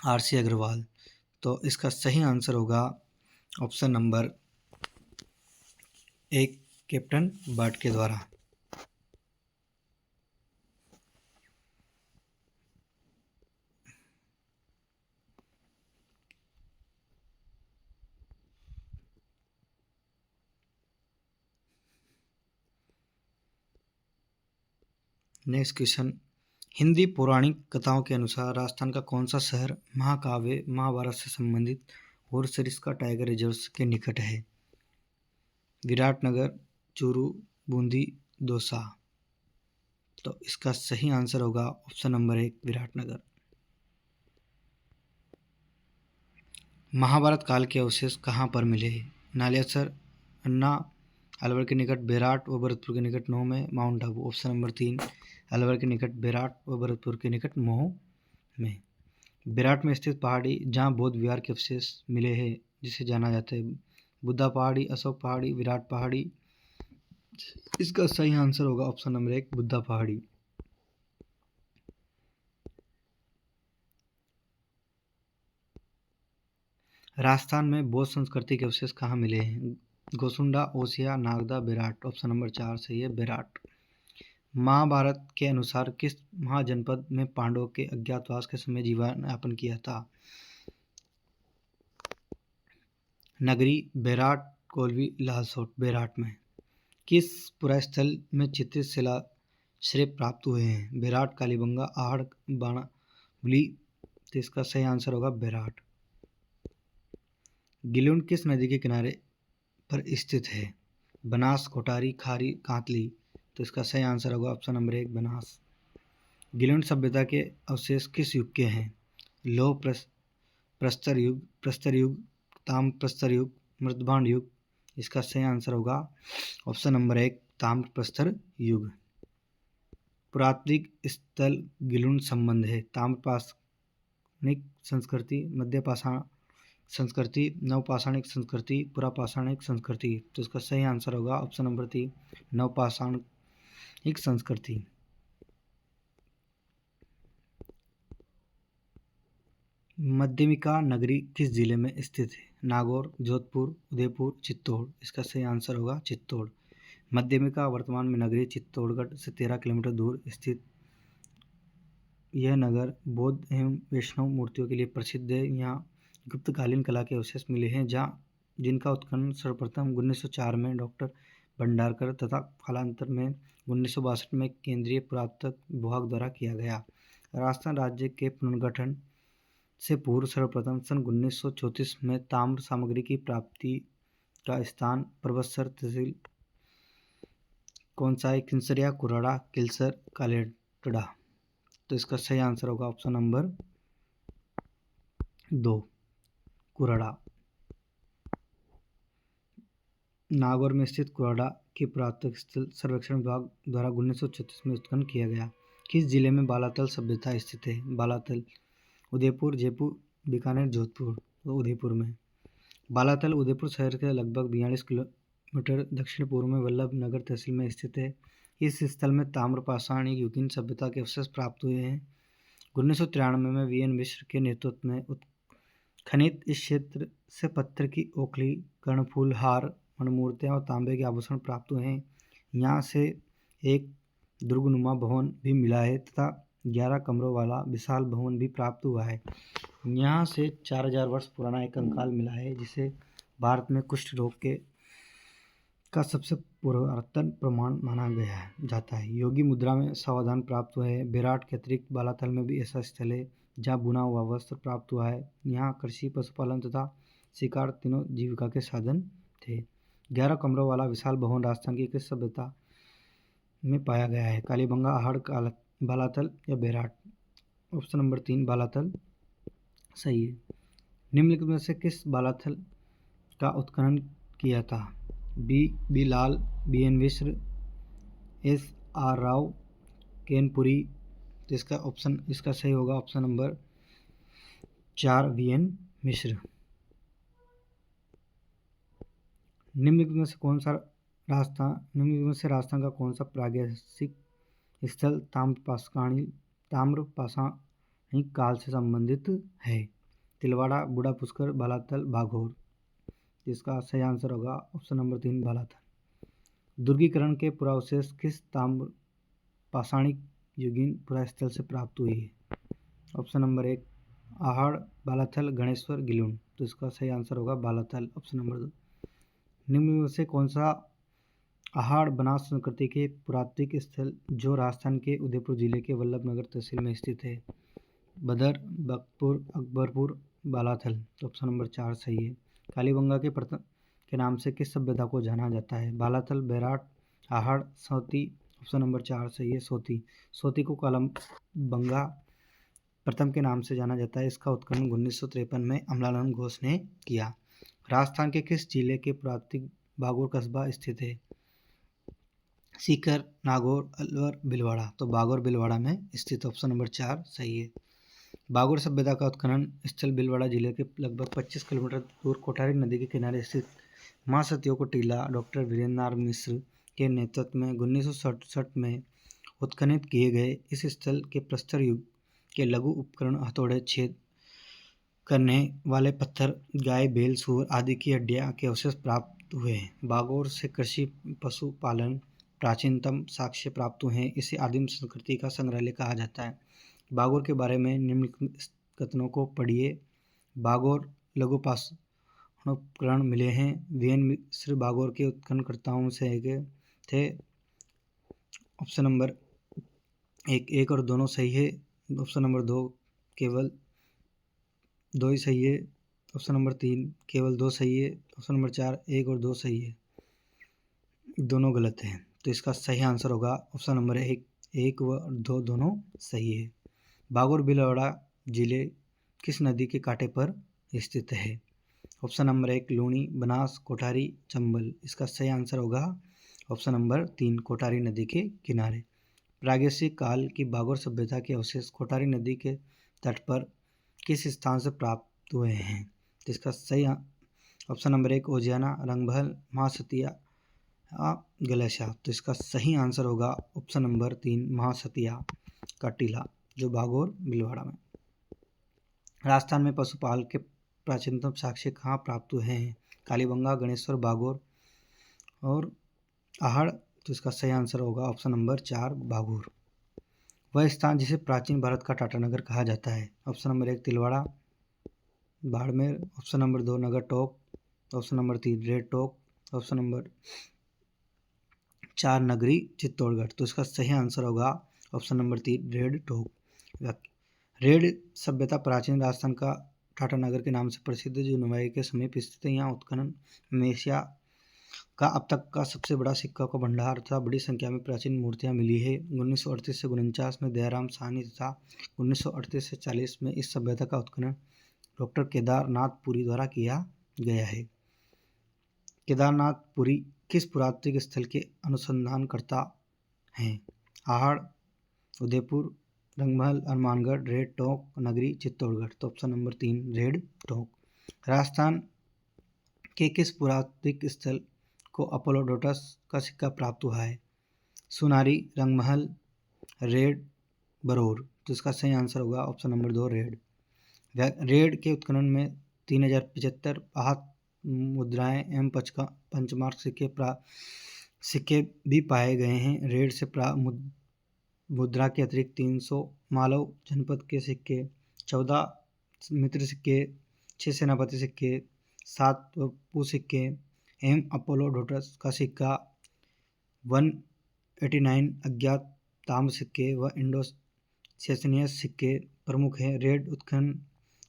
RC Agrawal. तो इसका सही आंसर होगा ऑप्शन नंबर 1 कैप्टन बट के द्वारा। नेक्स्ट क्वेश्चन, हिंदी पौराणिक कथाओं के अनुसार राजस्थान का कौन सा शहर महाकाव्य महाभारत से संबंधित और सरिस्का टाइगर रिजर्व के निकट है? विराटनगर, चूरू, बूंदी, दौसा। तो इसका सही आंसर होगा ऑप्शन नंबर 1 विराटनगर। महाभारत काल के अवशेष कहाँ पर मिले? नालियासर, अन्ना, अलवर के निकट बेराट व भरतपुर के निकट महू में, mount Abu. Option number 3 Alwar के निकट बेराट व भरतपुर के निकट महू में। बेराट में स्थित पहाड़ी जहाँ बौद्ध विहार के अवशेष मिले हैं जिसे जाना जाता है बुद्धा पहाड़ी, अशोक पहाड़ी, विराट पहाड़ी। इसका सही आंसर होगा ऑप्शन नंबर 1 बुद्धा पहाड़ी। राजस्थान में बौद्ध संस्कृति के अवशेष कहाँ मिले हैं? गोसुंडा, ओसिया, नागदा, बेराट। ऑप्शन नंबर 4 सही है बेराट। महाभारत के अनुसार किस महाजनपद में पांडवों के अज्ञातवास के समय जीवन यापन किया था? नगरी, बेराट, कोलवी, लालसोट। बेराट में। किस पुरास्थल में चित्रित शिलाश्रय प्राप्त हुए हैं? बेराट, कालीबंगा, आहड़, बाणावली। तो इसका सही आंसर होगा बेराट। गिलुंड किस नदी के किनारे पर स्थित है? बनास, कोटारी, खारी, कांतली। तो इसका सही आंसर होगा ऑप्शन नंबर 1 बनास। गिलुंड सभ्यता के अवशेष किस युग के हैं? लौह प्रस्तर युग, ताम्र प्रस्तर युग, मृतभांड युग। इसका सही आंसर होगा ऑप्शन नंबर 1 ताम्र प्रस्तर युग। पुरातात्विक स्थल गिलुंड संबंध है? ताम्रपाषाणिक संस्कृति, मध्य पाषाण संस्कृति, नवपाषाणिक संस्कृति, पुरापाषाणिक संस्कृति। तो इसका सही आंसर होगा ऑप्शन नंबर 3 नवपाषाणिक संस्कृति। मध्यमिका नगरी किस जिले में स्थित है? नागौर, जोधपुर, उदयपुर, चित्तौड़। इसका सही आंसर होगा चित्तौड़। मध्यमिका वर्तमान में नगरी चित्तौड़गढ़ से 13 किलोमीटर दूर स्थित यह नगर बौद्ध एवं वैष्णव मूर्तियों के लिए प्रसिद्ध है। यहाँ गुप्तकालीन कला के अवशेष मिले हैं जिनका उत्खनन सर्वप्रथम 1904 में डॉक्टर भंडारकर तथा कालांतर में 1962 में केंद्रीय पुरातत्व विभाग द्वारा किया गया। राजस्थान राज्य के पुनर्गठन से पूर्व सर्वप्रथम सन 1934 में ताम्र सामग्री की प्राप्ति का स्थान परबतसर तहसील कौन सा है? किंसरिया, कुराड़ा, किलसर, कालेटड़ा। तो इसका सही आंसर होगा ऑप्शन नंबर 2 कुराड़ा। नागौर में स्थित कुराड़ा के पुरातत्व स्थल सर्वेक्षण विभाग द्वारा 1936 में उत्खनन किया गया। किस जिले में बालातल सभ्यता स्थित है? बालातल उदयपुर, जयपुर, बीकानेर, जोधपुर। तो उदयपुर में। बालातल उदयपुर शहर के लगभग 42 किलोमीटर दक्षिण पूर्व में वल्लभ नगर तहसील में स्थित है। इस स्थल में ताम्र पाषाणी युगीन सभ्यता के अवशेष प्राप्त हुए हैं। 1993 में वीएन मिश्र के नेतृत्व में उत्खनित इस क्षेत्र से पत्थर की ओखली, कर्णफूल, हार, मणिमूर्तियाँ और तांबे के आभूषण प्राप्त हुए हैं। यहाँ से एक दुर्गनुमा भवन भी मिला है तथा 11 कमरों वाला विशाल भवन भी प्राप्त हुआ है। यहाँ से 4000 वर्ष पुराना एक कंकाल मिला है जिसे भारत में कुष्ठ रोग का सबसे पुरातन प्रमाण माना जाता है। योगी मुद्रा में समाधान प्राप्त हुआ है। बेराट के अतिरिक्त बालातल में भी ऐसा स्थल है जहाँ बुना हुआ वस्त्र प्राप्त हुआ है। यहाँ कृषि, पशुपालन तथा शिकार तीनों जीविका के साधन थे। 11 कमरों वाला विशाल भवन राजस्थान की किस सभ्यता में पाया गया है? कालीबंगा, आहड़, बालातल या बेराट। ऑप्शन नंबर 3 बालातल सही है। निम्नलिखित में से किस बालातल का उत्खनन किया था? बी लाल, बीएन मिश्र, एस आर राव, केनपुरी। तो इसका सही होगा ऑप्शन नंबर 4 वीएन मिश्र। निम्नलिखित में से राजस्थान का कौन सा प्रागैतिहासिक स्थल ताम्र पाषाणी काल से संबंधित है? तिलवाड़ा, बूढ़ा पुष्कर, बालातल, भागौर। इसका सही आंसर होगा ऑप्शन नंबर 3 बालातल। दुर्गीकरण के पुरावशेष किस ताम्र पाषाणी युगीन पुरास्थल से प्राप्त हुई है? Option number 1 Ahar, Balathal, Ganeshwar, Gilund. तो इसका सही आंसर होगा बालाथल, ऑप्शन नंबर 2। निम्न में से कौन सा आहड़ बनास संस्कृति के पुरातात्विक स्थल जो राजस्थान के उदयपुर जिले के वल्लभ नगर तहसील में स्थित है? बदर, बख्तपुर, अकबरपुर, बालाथल। तो ऑप्शन नंबर 4 सही है। कालीबंगा के नाम से किस सभ्यता को जाना जाता है? बालाथल, बेराट, आहड़, सोती। ऑप्शन नंबर 4 सही है, सोती। सोती को कालीबंगा प्रथम के नाम से जाना जाता है। इसका उत्खनन 1953 में अमलानंद घोष ने किया। राजस्थान के किस जिले के पुरातात्विक बागौर कस्बा स्थित है? सीकर, नागौर, अलवर, भीलवाड़ा। तो बागौर भीलवाड़ा में स्थित, ऑप्शन नंबर 4 सही है। बागौर सभ्यता का उत्खनन स्थल भीलवाड़ा जिले के लगभग 25 किलोमीटर दूर कोठारी नदी के किनारे स्थित मां सतियों को टीला डॉक्टर वीरेंद्र मिश्र के नेतृत्व में 1967 में उत्खनित किए गए। इस स्थल के प्रस्तर युग के लघु उपकरण, हथौड़े, छेद करने वाले पत्थर, गाय, बैल, सूअर आदि की हड्डियां के अवशेष प्राप्त हुए हैं। बागौर से कृषि, पशुपालन प्राचीनतम साक्ष्य प्राप्त हुए हैं। इसे आदिम संस्कृति का संग्रहालय कहा जाता है। बागौर के बारे में निम्नलिखित कथनों को पढ़िए। बागौर लघु पाषाणोपकरण मिले हैं। वीएन मिश्र बागौर के उत्खननकर्ताओं से एक थे। ऑप्शन नंबर 1 और दोनों सही है। ऑप्शन नंबर 2 केवल 2 ही सही है। ऑप्शन नंबर 3 केवल 2 सही है। ऑप्शन नंबर 4 1 और 2 सही है, दोनों गलत हैं। तो इसका सही आंसर होगा ऑप्शन नंबर 1 व 2 दोनों सही है। बागौर भीलवाड़ा जिले किस नदी के कांटे पर स्थित है? Option number 1 Luni, Banas, Kothari, Chambal. इसका सही आंसर होगा ऑप्शन नंबर 3 कोठारी नदी के किनारे। प्रागैतिहासिक काल की बागौर सभ्यता के अवशेष कोठारी नदी के तट पर किस स्थान से प्राप्त हुए हैं? तो इसका सही ऑप्शन नंबर 1 ओजियाना, रंगमहल, महासतिया, गलेशा। तो इसका सही आंसर होगा ऑप्शन नंबर 3 महासतिया का टीला, जो बागौर भीलवाड़ा में। राजस्थान में पशुपालन के प्राचीनतम साक्ष्य कहाँ प्राप्त हुए हैं? कालीबंगा, गणेश्वर, बागौर और आहड़। तो इसका सही आंसर होगा ऑप्शन नंबर 4 बागौर। वह स्थान जिसे प्राचीन भारत का टाटानगर कहा जाता है? Option number 1 Tilwara, Barmer. Option number 2 नगर टोक। ऑप्शन नंबर 3 रेड टोक। ऑप्शन नंबर 4 नगरी, चित्तौड़गढ़। तो इसका सही आंसर होगा ऑप्शन नंबर 3 रेड टोक। रेड सभ्यता प्राचीन राजस्थान का टाटानगर के नाम से प्रसिद्ध है, जो नवाई के समीप स्थित है। यहाँ उत्खनन में एशिया का अब तक का सबसे बड़ा सिक्का का भंडार तथा बड़ी संख्या में प्राचीन मूर्तियां मिली है। 1938 से 49 में दयाराम साहनी तथा 1938 से 40 में इस सभ्यता का उत्खनन डॉक्टर केदारनाथपुरी द्वारा किया गया है। केदारनाथपुरी किस पुरातात्विक स्थल के अनुसंधानकर्ता हैं? आहड़, उदयपुर, रंगमहल, हनुमानगढ़, रेड टोंक, नगरी, चित्तौड़गढ़। तो option number 3 red Tonk. Rajasthan के किस पुरातात्विक स्थल को अपोलोडोरस का सिक्का प्राप्त हुआ है? सुनारी, रंगमहल, रेड, बरौर। तो इसका सही आंसर होगा ऑप्शन नंबर 2 रेड। रेड के उत्खनन में 3075 आहत मुद्राएं एवं पंचमार्क सिक्के भी पाए गए हैं। रेड से मुद्रा के अतिरिक्त 300 मालव जनपद के सिक्के, 14 मित्र सिक्के, 6 सेनापति सिक्के, 7 पू सिक्के एवं अपोलोडोरस का सिक्का, 189 अज्ञात ताम्र सिक्के व इंडो सेसनियस सिक्के प्रमुख हैं। रेड उत्खनन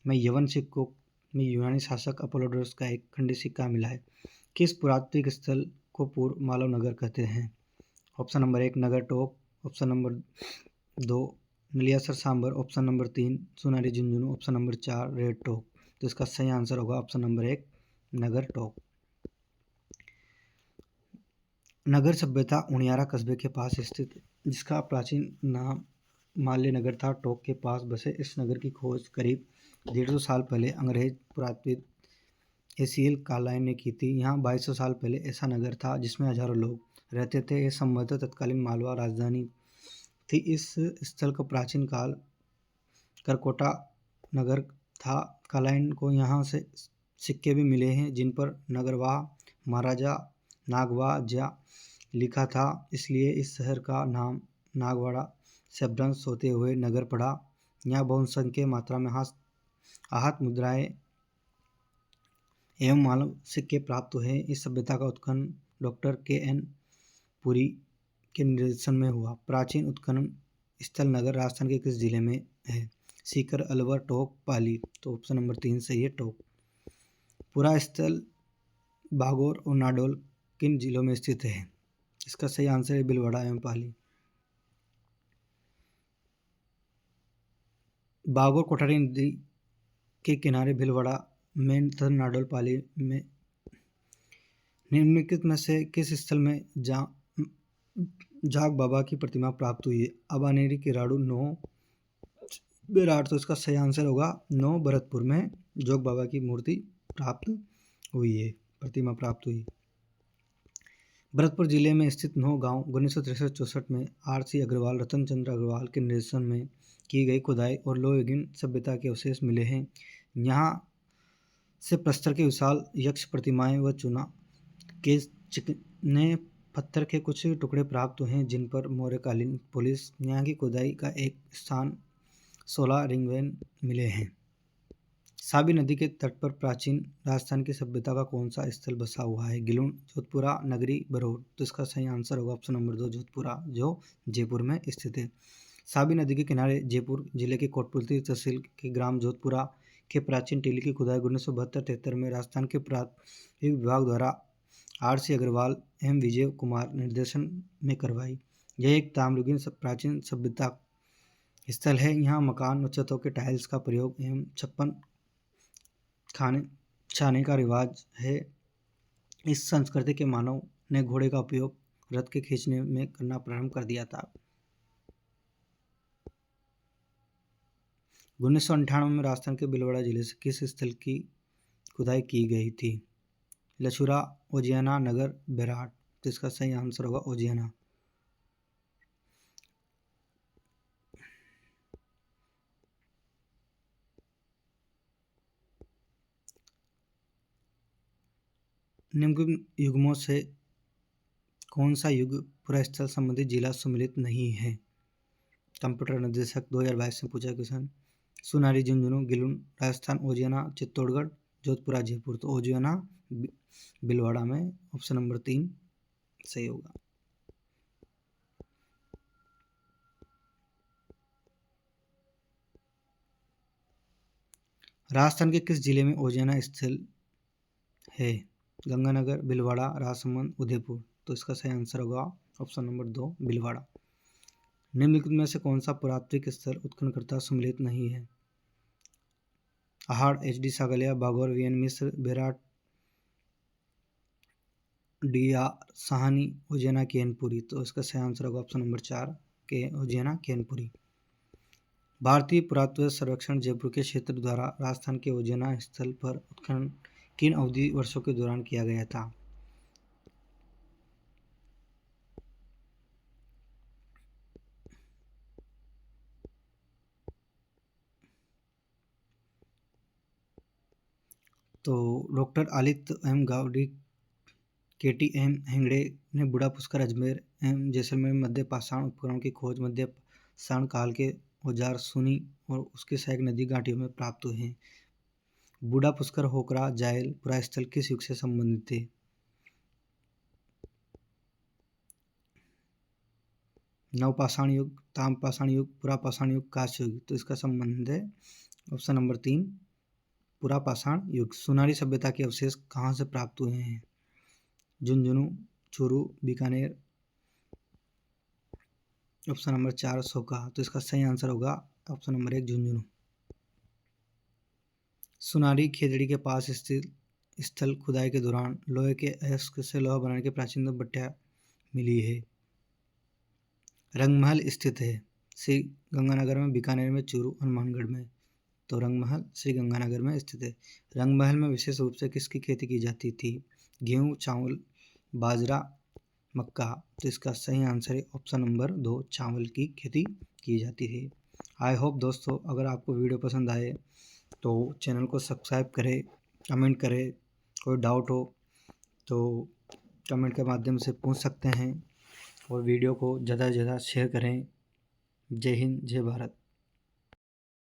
में यवन सिक्कों में यूनानी शासक अपोलोडोरस का एक खंडित सिक्का मिला है। किस पुरातात्विक स्थल को पूर्व मालव नगर कहते हैं? Option number 1 Nagar Tonk, option number 2 Naliasar Sambhar, option number 3 Sunari Jhunjhunu, option number 4 Rairh Tonk. तो इसका सही आंसर होगा ऑप्शन नंबर 1 नगर टोक। नगर सभ्यता उनियारा कस्बे के पास स्थित, जिसका प्राचीन नाम माल्य नगर था, टोक के पास बसे इस नगर की खोज करीब 150 साल पहले अंग्रेज पुरातत्वविद एसीएल कार्लाइन ने की थी। यहाँ 2200 साल पहले ऐसा नगर था जिसमें हजारों लोग रहते थे। यह संभवतः तत्कालीन मालवा राजधानी थी। इस स्थल का प्राचीन काल करकोटा नगर था। कार्लाइन को यहाँ से सिक्के भी मिले हैं जिन पर नगरवाह महाराजा नागवाजा लिखा था, इसलिए इस शहर का नाम नागवाड़ा से अपभ्रंश होते हुए नगर पड़ा। यहाँ बहुसंख्यक मात्रा में आहत मुद्राएं एवं मानव सिक्के प्राप्त हुए। इस सभ्यता का उत्खनन डॉक्टर KN पुरी के निर्देशन में हुआ। प्राचीन उत्खनन स्थल नगर राजस्थान के किस जिले में है? सीकर, अलवर, टोक, पाली। तो ऑप्शन नंबर 3 सही है टोक। पूरा स्थल बागोर और नाडोल किन जिलों में स्थित है? इसका सही आंसर है भीलवाड़ा एवं पाली। बागोर कोठारी नदी के किनारे भीलवाड़ा में तथा नाडोल पाली में निम्नलिखित में से किस स्थल में जाग बाबा की प्रतिमा प्राप्त हुई है? अबानेरी, किराड़ू, 9 बेराट। तो इसका सही आंसर होगा 9 भरतपुर में जोग बाबा की मूर्ति प्राप्त हुई है, प्रतिमा प्राप्त हुई। भरतपुर जिले में स्थित 9 गांव 1963-64 में RC अग्रवाल, रतन चंद्र अग्रवाल के निर्देशन में की गई खुदाई और लोहयुगीन सभ्यता के अवशेष मिले हैं। यहाँ से प्रस्तर के विशाल यक्ष प्रतिमाएं व चूना के चिकने पत्थर के कुछ टुकड़े प्राप्त हुए हैं जिन पर मौर्यकालीन पुलिस। यहाँ की खुदाई का एक स्थान 16 रिंगवेन मिले हैं। साबी नदी के तट पर प्राचीन राजस्थान की सभ्यता का कौन सा स्थल बसा हुआ है? गिलुन, जोधपुरा, नगरी, बरौर। तो इसका सही आंसर होगा ऑप्शन नंबर 2 जोधपुरा, जो जयपुर में स्थित है। साबी नदी के किनारे जयपुर जिले के कोटपुतली तहसील के ग्राम जोधपुरा के प्राचीन टीले की खुदाई 1972-73 में राजस्थान के प्राथमिक विभाग द्वारा RC अग्रवाल एवं विजय कुमार निर्देशन में करवाई। यह एक ताम्रयुगीन प्राचीन सभ्यता स्थल है। यहाँ मकान व छतों के टाइल्स का प्रयोग एवं छप्पन खाने छाने का रिवाज है। इस संस्कृति के मानव ने घोड़े का उपयोग रथ के खींचने में करना प्रारंभ कर दिया था। 1998 में राजस्थान के भीलवाड़ा जिले से किस स्थल की खुदाई की गई थी? लछुरा, ओजियाना, नगर, बेराट। तो इसका सही आंसर होगा ओजियाना। निम्नलिखित युग्मों से कौन सा युग पुरास्थल संबंधित जिला सम्मिलित नहीं है? कंप्यूटर निर्देशक 2022 में पूछा क्वेश्चन। सुनारी, झुंझुनू, गिलुन राजस्थान, ओजियाना चित्तौड़गढ़, जोधपुरा जयपुर। तो ओजियाना भीलवाड़ा में ऑप्शन नंबर 3 सही होगा। राजस्थान के किस जिले में ओजियाना स्थल है? गंगानगर, भीलवाड़ा, राजसमंद, उदयपुर। तो इसका सही आंसर होगा ऑप्शन नंबर 2 भीलवाड़ा। निम्नलिखित में से कौन सा पुरातात्विक स्थल उत्खननकर्ता सम्मिलित नहीं है? आहार HD सागलिया, बाघोर VN मिश्र, विराट DR साहनी, उज्जैना केनपुरी। तो इसका सही आंसर होगा ऑप्शन नंबर 4 के उज्जैना केनपुरी। भारतीय पुरातत्व सर्वेक्षण जयपुर के क्षेत्र द्वारा राजस्थान के उज्जैना स्थल पर उत्खनन किन अवधि वर्षों के दौरान किया गया था? तो डॉक्टर आलित एम गावड़ी, KTM हेगड़े ने बूढ़ा पुष्कर, अजमेर एवं जैसलमेर में मध्य पाषाण उपकरणों की खोज मध्य पाषाण काल के औजार सुनी और उसके सहायक नदी घाटियों में प्राप्त हुए हैं। बूढ़ा पुष्कर, होकरा, जायल, पुरास्थल किस युग से संबंधित थे? नवपाषाण युग, ताम्रपाषाण युग, पुरापाषाण युग, कांस्य युग। तो इसका संबंध है ऑप्शन नंबर 3 पुरापाषाण युग। सुनारी सभ्यता के अवशेष कहाँ से प्राप्त हुए हैं? झुंझुनू, चूरू, बीकानेर। ऑप्शन नंबर 4 सोका। तो इसका सही आंसर होगा ऑप्शन नंबर 1 झुंझुनू। सुनारी खेजड़ी के पास स्थित स्थल खुदाई के दौरान लोहे के अयस्क से लोहा बनाने की प्राचीन भट्टियां मिली है। रंगमहल स्थित है श्री गंगानगर में, बीकानेर में, चूरू, हनुमानगढ़ में। तो रंगमहल श्री गंगानगर में स्थित है। रंगमहल में विशेष रूप से किसकी खेती की जाती थी? गेहूँ, चावल, बाजरा, मक्का। तो इसका सही आंसर है ऑप्शन नंबर 2 चावल की खेती की जाती है। आई होप दोस्तों अगर आपको वीडियो पसंद आए तो चैनल को सब्सक्राइब करें, कमेंट करें, कोई डाउट हो तो कमेंट के माध्यम से पूछ सकते हैं और वीडियो को ज़्यादा से ज़्यादा शेयर करें। जय हिंद, जय भारत।